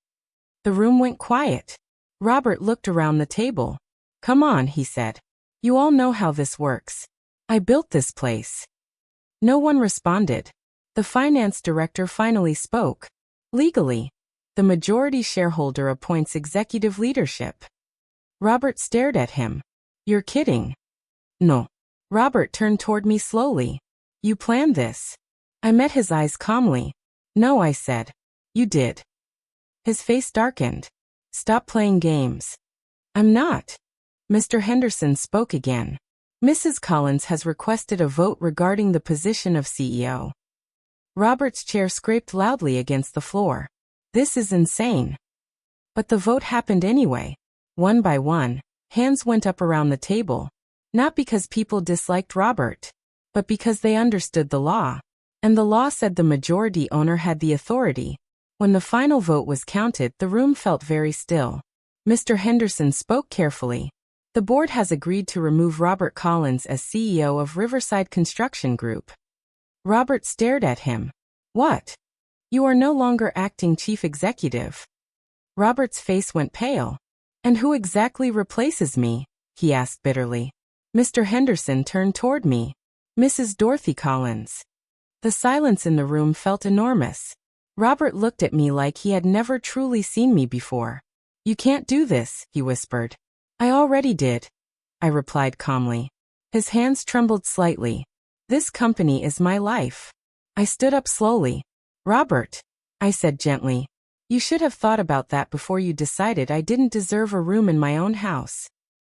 The room went quiet. Robert looked around the table. Come on, he said. You all know how this works. I built this place. No one responded. The finance director finally spoke. Legally, the majority shareholder appoints executive leadership. Robert stared at him. You're kidding. No. Robert turned toward me slowly. You planned this. I met his eyes calmly. No, I said. You did. His face darkened. Stop playing games. I'm not. Mr. Henderson spoke again. Mrs. Collins has requested a vote regarding the position of CEO. Robert's chair scraped loudly against the floor. This is insane. But the vote happened anyway. One by one, hands went up around the table. Not because people disliked Robert, but because they understood the law. And the law said the majority owner had the authority. When the final vote was counted, the room felt very still. Mr. Henderson spoke carefully. The board has agreed to remove Robert Collins as CEO of Riverside Construction Group. Robert stared at him. What? You are no longer acting chief executive. Robert's face went pale. And who exactly replaces me? He asked bitterly. Mr. Henderson turned toward me. Mrs. Dorothy Collins. The silence in the room felt enormous. Robert looked at me like he had never truly seen me before. You can't do this, he whispered. I already did, I replied calmly. His hands trembled slightly. This company is my life. I stood up slowly. Robert, I said gently, you should have thought about that before you decided I didn't deserve a room in my own house.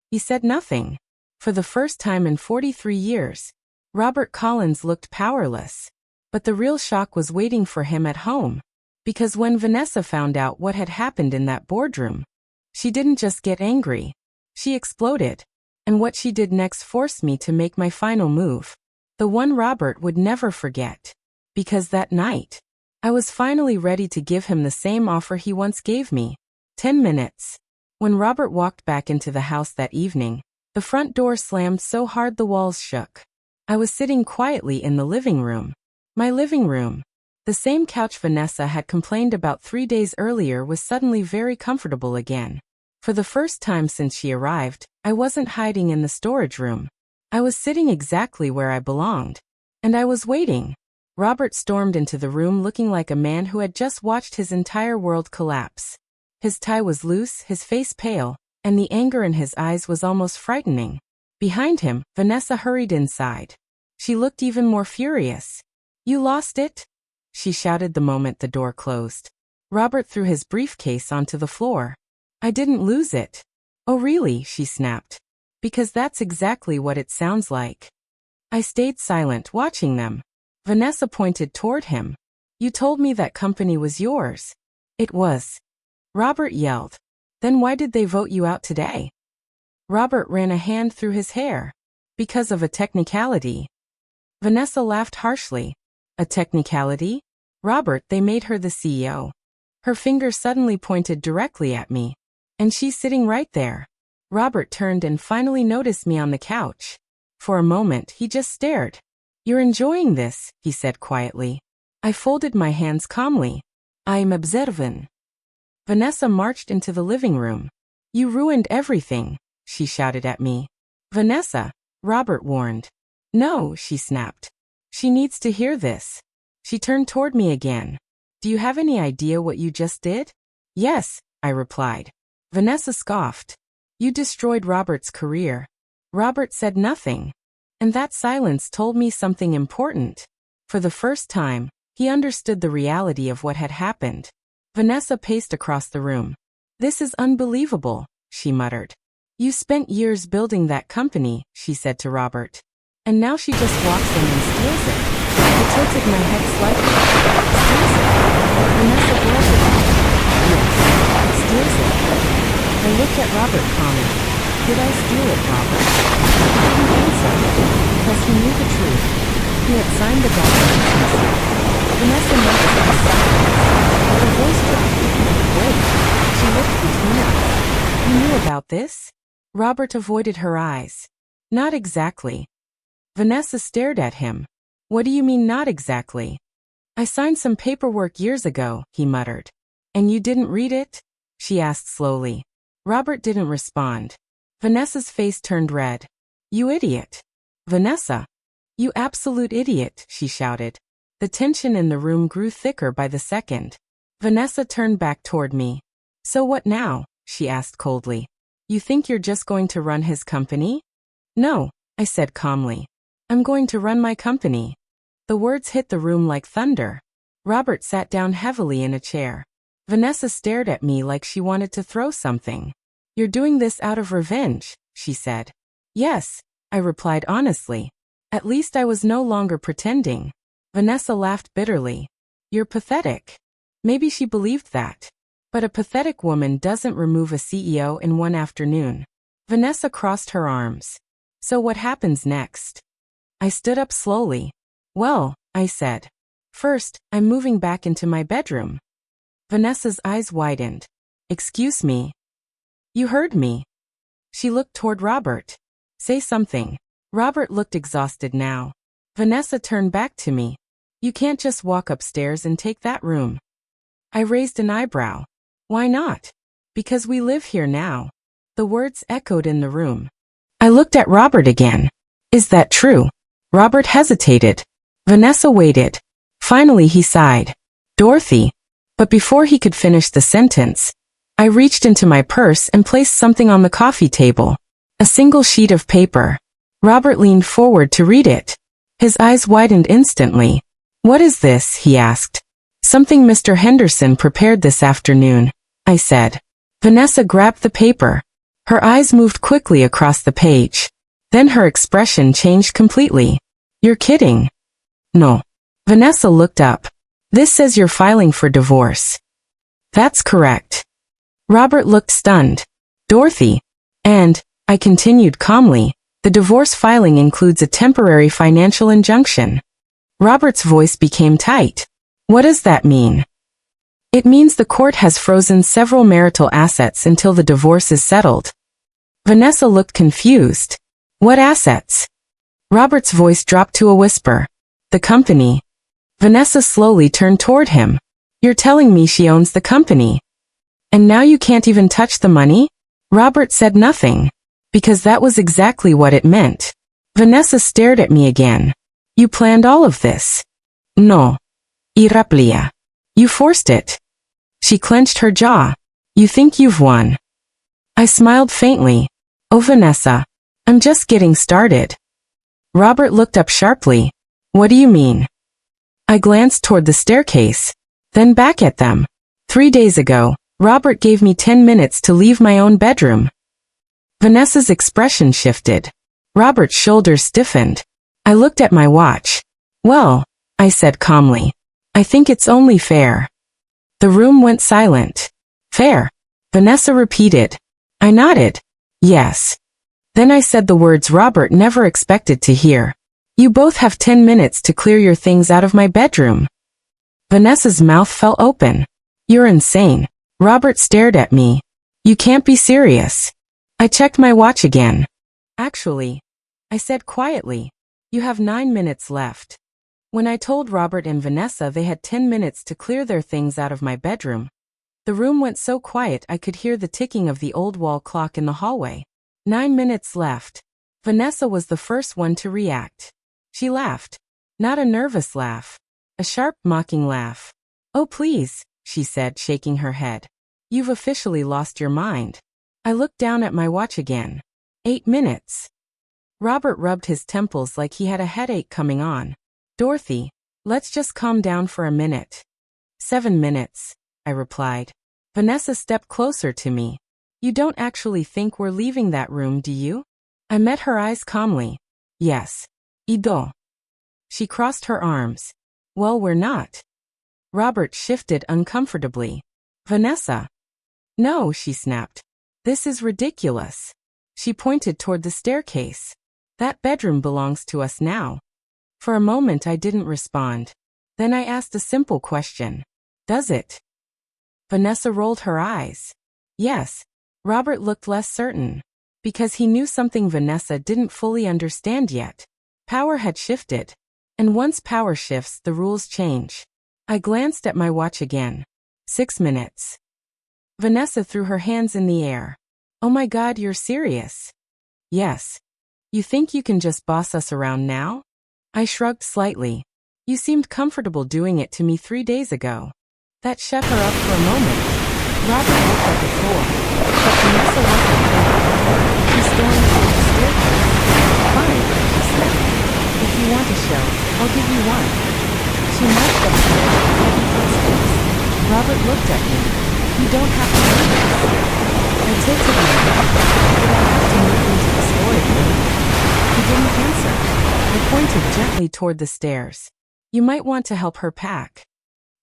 He said nothing. For the first time in 43 years, Robert Collins looked powerless. But the real shock was waiting for him at home. Because when Vanessa found out what had happened in that boardroom, she didn't just get angry. She exploded. And what she did next forced me to make my final move. The one Robert would never forget. Because that night, I was finally ready to give him the same offer he once gave me. 10 minutes. When Robert walked back into the house that evening, the front door slammed so hard the walls shook. I was sitting quietly in the living room. My living room. The same couch Vanessa had complained about 3 days earlier was suddenly very comfortable again. For the first time since she arrived, I wasn't hiding in the storage room. I was sitting exactly where I belonged. And I was waiting. Robert stormed into the room looking like a man who had just watched his entire world collapse. His tie was loose, his face pale, and the anger in his eyes was almost frightening. Behind him, Vanessa hurried inside. She looked even more furious. You lost it? She shouted the moment the door closed. Robert threw his briefcase onto the floor. I didn't lose it. Oh really? She snapped. Because that's exactly what it sounds like. I stayed silent, watching them. Vanessa pointed toward him. You told me that company was yours. It was. Robert yelled. Then why did they vote you out today? Robert ran a hand through his hair. Because of a technicality. Vanessa laughed harshly. A technicality? Robert, they made her the CEO. Her finger suddenly pointed directly at me. And she's sitting right there. Robert turned and finally noticed me on the couch. For a moment, he just stared. You're enjoying this, he said quietly. I folded my hands calmly. I'm observant. Vanessa marched into the living room. You ruined everything, she shouted at me. Vanessa, Robert warned. No, she snapped. She needs to hear this. She turned toward me again. Do you have any idea what you just did? Yes, I replied. Vanessa scoffed. You destroyed Robert's career. Robert said nothing. And that silence told me something important. For the first time, he understood the reality of what had happened. Vanessa paced across the room. This is unbelievable, she muttered. You spent years building that company, she said to Robert. And now she just walks in and steals it. I tilted my head slightly. Steals it? Vanessa glared at me. Yes, steals it. I looked at Robert calmly. Did I steal it, Robert? He didn't answer, because he knew the truth. He had signed the documents himself. Vanessa noticed my silence. Her voice dropped. Wait. She looked between us. You knew about this? Robert avoided her eyes. Not exactly. Vanessa stared at him. What do you mean not exactly? I signed some paperwork years ago, he muttered. And you didn't read it? She asked slowly. Robert didn't respond. Vanessa's face turned red. You idiot. Vanessa. You absolute idiot, she shouted. The tension in the room grew thicker by the second. Vanessa turned back toward me. So what now? She asked coldly. You think you're just going to run his company? No, I said calmly. I'm going to run my company. The words hit the room like thunder. Robert sat down heavily in a chair. Vanessa stared at me like she wanted to throw something. You're doing this out of revenge, she said. Yes, I replied honestly. At least I was no longer pretending. Vanessa laughed bitterly. You're pathetic. Maybe she believed that. But a pathetic woman doesn't remove a CEO in one afternoon. Vanessa crossed her arms. So what happens next? I stood up slowly. Well, I said. First, I'm moving back into my bedroom. Vanessa's eyes widened. Excuse me. You heard me. She looked toward Robert. Say something. Robert looked exhausted now. Vanessa turned back to me. You can't just walk upstairs and take that room. I raised an eyebrow. Why not? Because we live here now. The words echoed in the room. I looked at Robert again. Is that true? Robert hesitated. Vanessa waited. Finally he sighed. Dorothy. But before he could finish the sentence, I reached into my purse and placed something on the coffee table. A single sheet of paper. Robert leaned forward to read it. His eyes widened instantly. What is this? He asked. Something Mr. Henderson prepared this afternoon, I said. Vanessa grabbed the paper. Her eyes moved quickly across the page. Then her expression changed completely. You're kidding. No. Vanessa looked up. This says you're filing for divorce. That's correct. Robert looked stunned. Dorothy. And, I continued calmly, the divorce filing includes a temporary financial injunction. Robert's voice became tight. What does that mean? It means the court has frozen several marital assets until the divorce is settled. Vanessa looked confused. What assets? Robert's voice dropped to a whisper. The company. Vanessa slowly turned toward him. You're telling me she owns the company. And now you can't even touch the money? Robert said nothing. Because that was exactly what it meant. Vanessa stared at me again. You planned all of this? No. Iraplia. You forced it. She clenched her jaw. You think you've won. I smiled faintly. Oh Vanessa. I'm just getting started. Robert looked up sharply. What do you mean? I glanced toward the staircase, then back at them. 3 days ago, Robert gave me 10 minutes to leave my own bedroom. Vanessa's expression shifted. Robert's shoulders stiffened. I looked at my watch. Well, I said calmly, I think it's only fair. The room went silent. Fair? Vanessa repeated. I nodded. Yes. Then I said the words Robert never expected to hear. You both have 10 minutes to clear your things out of my bedroom. Vanessa's mouth fell open. You're insane. Robert stared at me. You can't be serious. I checked my watch again. Actually, I said quietly, you have 9 minutes left. When I told Robert and Vanessa they had 10 minutes to clear their things out of my bedroom, the room went so quiet I could hear the ticking of the old wall clock in the hallway. 9 minutes left. Vanessa was the first one to react. She laughed. Not a nervous laugh. A sharp, mocking laugh. Oh please, she said, shaking her head. You've officially lost your mind. I looked down at my watch again. 8 minutes. Robert rubbed his temples like he had a headache coming on. Dorothy, let's just calm down for a minute. 7 minutes, I replied. Vanessa stepped closer to me. You don't actually think we're leaving that room, do you? I met her eyes calmly. Yes. Ido. She crossed her arms. Well, we're not. Robert shifted uncomfortably. Vanessa. No, she snapped. This is ridiculous. She pointed toward the staircase. That bedroom belongs to us now. For a moment I didn't respond. Then I asked a simple question. Does it? Vanessa rolled her eyes. Yes. Robert looked less certain. Because he knew something Vanessa didn't fully understand yet. Power had shifted. And once power shifts, the rules change. I glanced at my watch again. 6 minutes. Vanessa threw her hands in the air. Oh my God, you're serious? Yes. You think you can just boss us around now? I shrugged slightly. You seemed comfortable doing it to me 3 days ago. That shut her up for a moment. Robert looked at the floor, but Vanessa wasn't there. She stormed toward the staircase. Fine, she said. If you want a show, I'll give you one. She marched upstairs with heavy footsteps. Robert looked at me. You don't have to do this. I tilted my head. Did I have to move into the storage room? He didn't answer. I pointed gently toward the stairs. You might want to help her pack.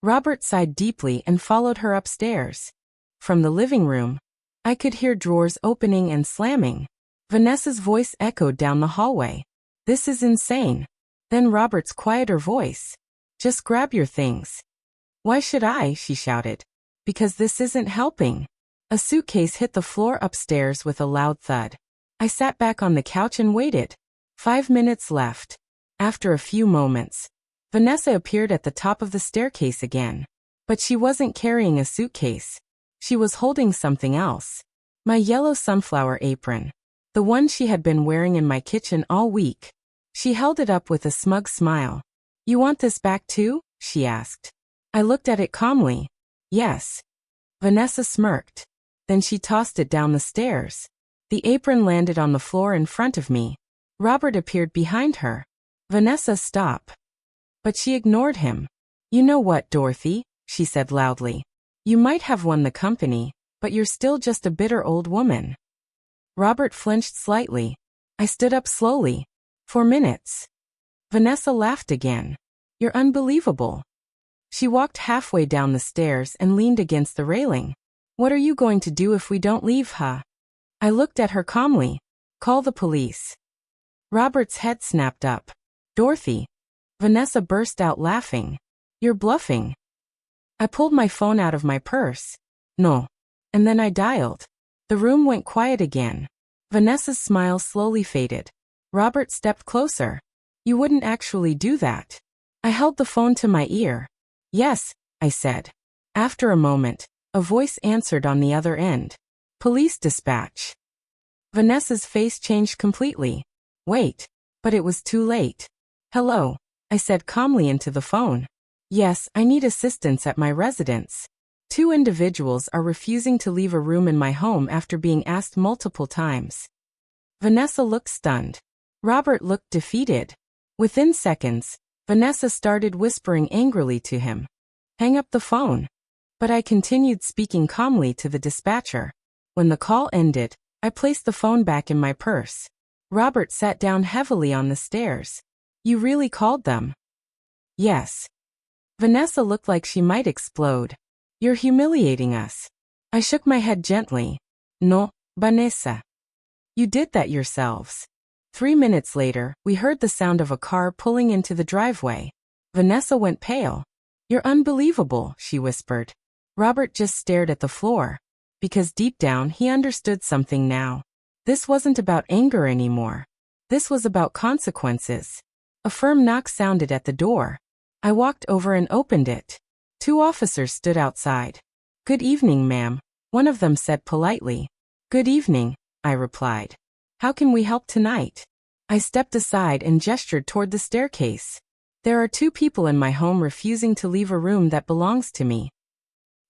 Robert sighed deeply and followed her upstairs. From the living room, I could hear drawers opening and slamming. Vanessa's voice echoed down the hallway. This is insane. Then Robert's quieter voice. Just grab your things. Why should I? She shouted. Because this isn't helping. A suitcase hit the floor upstairs with a loud thud. I sat back on the couch and waited. 5 minutes left. After a few moments, Vanessa appeared at the top of the staircase again. But she wasn't carrying a suitcase. She was holding something else. My yellow sunflower apron. The one she had been wearing in my kitchen all week. She held it up with a smug smile. You want this back too? She asked. I looked at it calmly. Yes. Vanessa smirked. Then she tossed it down the stairs. The apron landed on the floor in front of me. Robert appeared behind her. Vanessa, stop. But she ignored him. You know what, Dorothy? She said loudly. You might have won the company, but you're still just a bitter old woman. Robert flinched slightly. I stood up slowly. 4 minutes. Vanessa laughed again. You're unbelievable. She walked halfway down the stairs and leaned against the railing. What are you going to do if we don't leave, huh? I looked at her calmly. Call the police. Robert's head snapped up. Dorothy. Vanessa burst out laughing. You're bluffing. I pulled my phone out of my purse. No. And then I dialed. The room went quiet again. Vanessa's smile slowly faded. Robert stepped closer. You wouldn't actually do that. I held the phone to my ear. Yes, I said. After a moment, a voice answered on the other end. Police dispatch. Vanessa's face changed completely. Wait. But it was too late. Hello, I said calmly into the phone. Yes, I need assistance at my residence. 2 individuals are refusing to leave a room in my home after being asked multiple times. Vanessa looked stunned. Robert looked defeated. Within seconds, Vanessa started whispering angrily to him. Hang up the phone. But I continued speaking calmly to the dispatcher. When the call ended, I placed the phone back in my purse. Robert sat down heavily on the stairs. You really called them? Yes. Vanessa looked like she might explode. You're humiliating us. I shook my head gently. No, Vanessa. You did that yourselves. 3 minutes later, we heard the sound of a car pulling into the driveway. Vanessa went pale. You're unbelievable, she whispered. Robert just stared at the floor. Because deep down he understood something now. This wasn't about anger anymore. This was about consequences. A firm knock sounded at the door. I walked over and opened it. 2 officers stood outside. Good evening, ma'am, one of them said politely. Good evening, I replied. How can we help tonight? I stepped aside and gestured toward the staircase. There are 2 people in my home refusing to leave a room that belongs to me.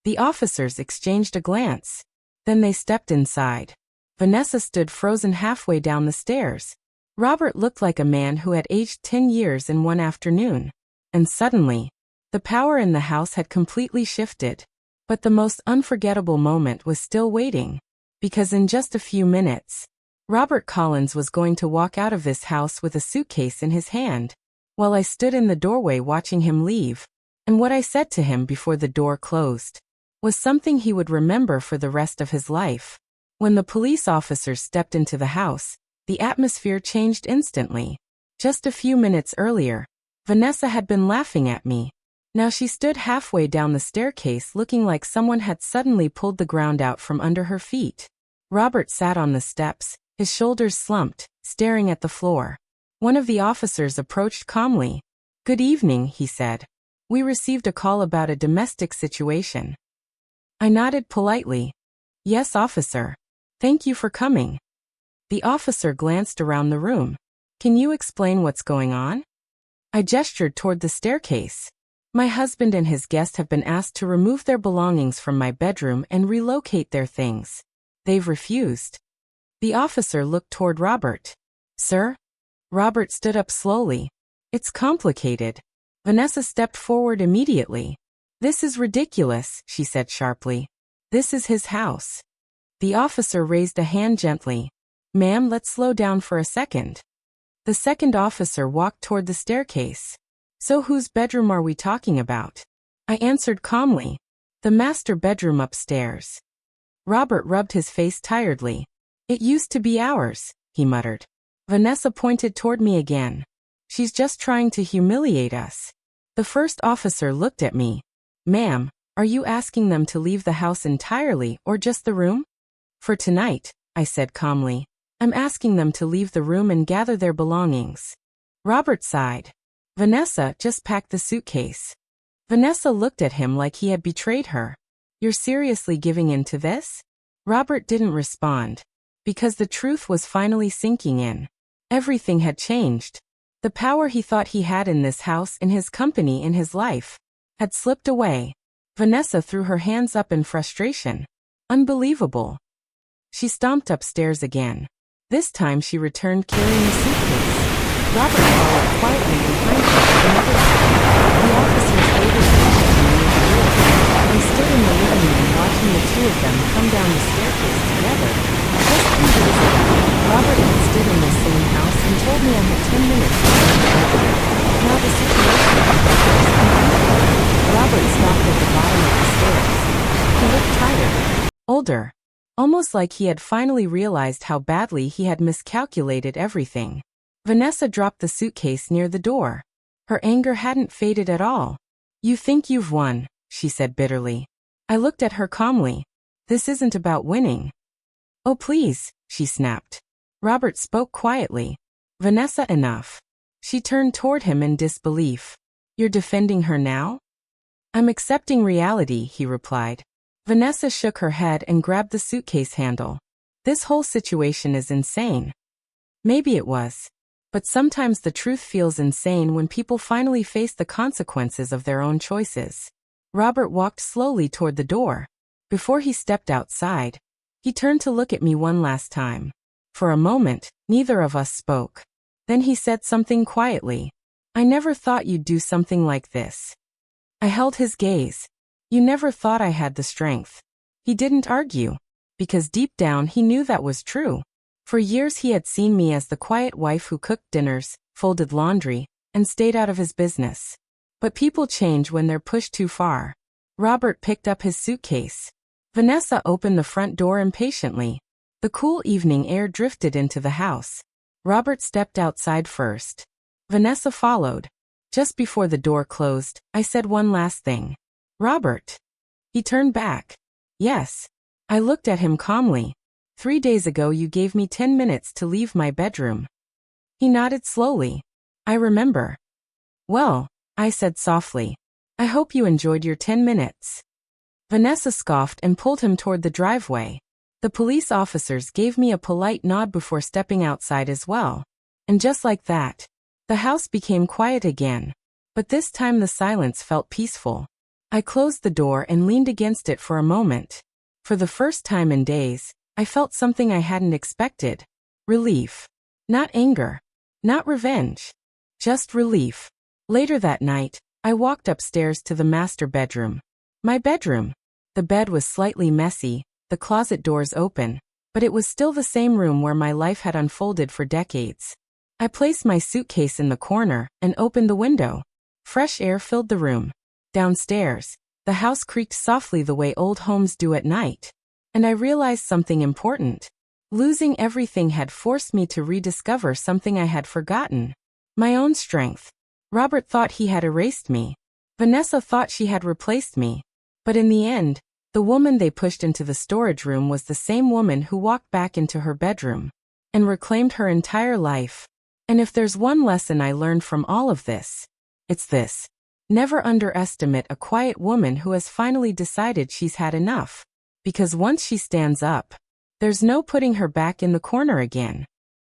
The officers exchanged a glance. Then they stepped inside. Vanessa stood frozen halfway down the stairs. Robert looked like a man who had aged 10 years in one afternoon. And suddenly, the power in the house had completely shifted. But the most unforgettable moment was still waiting. Because in just a few minutes, Robert Collins was going to walk out of this house with a suitcase in his hand, while I stood in the doorway watching him leave. And what I said to him before the door closed was something he would remember for the rest of his life. When the police officers stepped into the house, the atmosphere changed instantly. Just a few minutes earlier, Vanessa had been laughing at me. Now she stood halfway down the staircase looking like someone had suddenly pulled the ground out from under her feet. Robert sat on the steps, his shoulders slumped, staring at the floor. One of the officers approached calmly. Good evening, he said. We received a call about a domestic situation. I nodded politely. Yes, officer. Thank you for coming. The officer glanced around the room. Can you explain what's going on? I gestured toward the staircase. My husband and his guest have been asked to remove their belongings from my bedroom and relocate their things. They've refused. The officer looked toward Robert. Sir? Robert stood up slowly. It's complicated. Vanessa stepped forward immediately. This is ridiculous, she said sharply. This is his house. The officer raised a hand gently. Ma'am, let's slow down for a second. The second officer walked toward the staircase. So whose bedroom are we talking about? I answered calmly. The master bedroom upstairs. Robert rubbed his face tiredly. It used to be ours, he muttered. Vanessa pointed toward me again. She's just trying to humiliate us. The first officer looked at me. Ma'am, are you asking them to leave the house entirely or just the room? For tonight, I said calmly. I'm asking them to leave the room and gather their belongings. Robert sighed. Vanessa, just pack the suitcase. Vanessa looked at him like he had betrayed her. You're seriously giving in to this? Robert didn't respond. Because the truth was finally sinking in. Everything had changed. The power he thought he had in this house, in his company, in his life, had slipped away. Vanessa threw her hands up in frustration. Unbelievable. She stomped upstairs again. This time she returned carrying a suitcase. Robert followed quietly behind her with another suitcase. The officers waited patiently near the door. I stood in the living room watching the 2 of them come down the staircase together. Just 3 days ago, Robert had stood in this same house and told me I had 10 minutes to leave the bedroom. Now the situation had reversed completely. Robert stopped at the bottom of the stairs. He looked tired, older, almost like he had finally realized how badly he had miscalculated everything. Vanessa dropped the suitcase near the door. Her anger hadn't faded at all. You think you've won, she said bitterly. I looked at her calmly. This isn't about winning. Oh please, she snapped. Robert spoke quietly. Vanessa, enough. She turned toward him in disbelief. You're defending her now? I'm accepting reality, he replied. Vanessa shook her head and grabbed the suitcase handle. This whole situation is insane. Maybe it was. But sometimes the truth feels insane when people finally face the consequences of their own choices. Robert walked slowly toward the door. Before he stepped outside, he turned to look at me one last time. For a moment, neither of us spoke. Then he said something quietly. I never thought you'd do something like this. I held his gaze. You never thought I had the strength. He didn't argue, because deep down he knew that was true. For years he had seen me as the quiet wife who cooked dinners, folded laundry, and stayed out of his business. But people change when they're pushed too far. Robert picked up his suitcase. Vanessa opened the front door impatiently. The cool evening air drifted into the house. Robert stepped outside first. Vanessa followed. Just before the door closed, I said one last thing. Robert. He turned back. Yes. I looked at him calmly. 3 days ago you gave me 10 minutes to leave my bedroom. He nodded slowly. I remember. Well, I said softly. I hope you enjoyed your 10 minutes. Vanessa scoffed and pulled him toward the driveway. The police officers gave me a polite nod before stepping outside as well. And just like that, the house became quiet again. But this time the silence felt peaceful. I closed the door and leaned against it for a moment. For the first time in days, I felt something I hadn't expected. Relief. Not anger. Not revenge. Just relief. Later that night, I walked upstairs to the master bedroom. My bedroom. The bed was slightly messy, the closet doors open, but it was still the same room where my life had unfolded for decades. I placed my suitcase in the corner and opened the window. Fresh air filled the room. Downstairs, the house creaked softly the way old homes do at night. And I realized something important. Losing everything had forced me to rediscover something I had forgotten. My own strength. Robert thought he had erased me. Vanessa thought she had replaced me. But in the end, the woman they pushed into the storage room was the same woman who walked back into her bedroom and reclaimed her entire life. And if there's one lesson I learned from all of this, it's this. Never underestimate a quiet woman who has finally decided she's had enough. Because once she stands up, there's no putting her back in the corner again.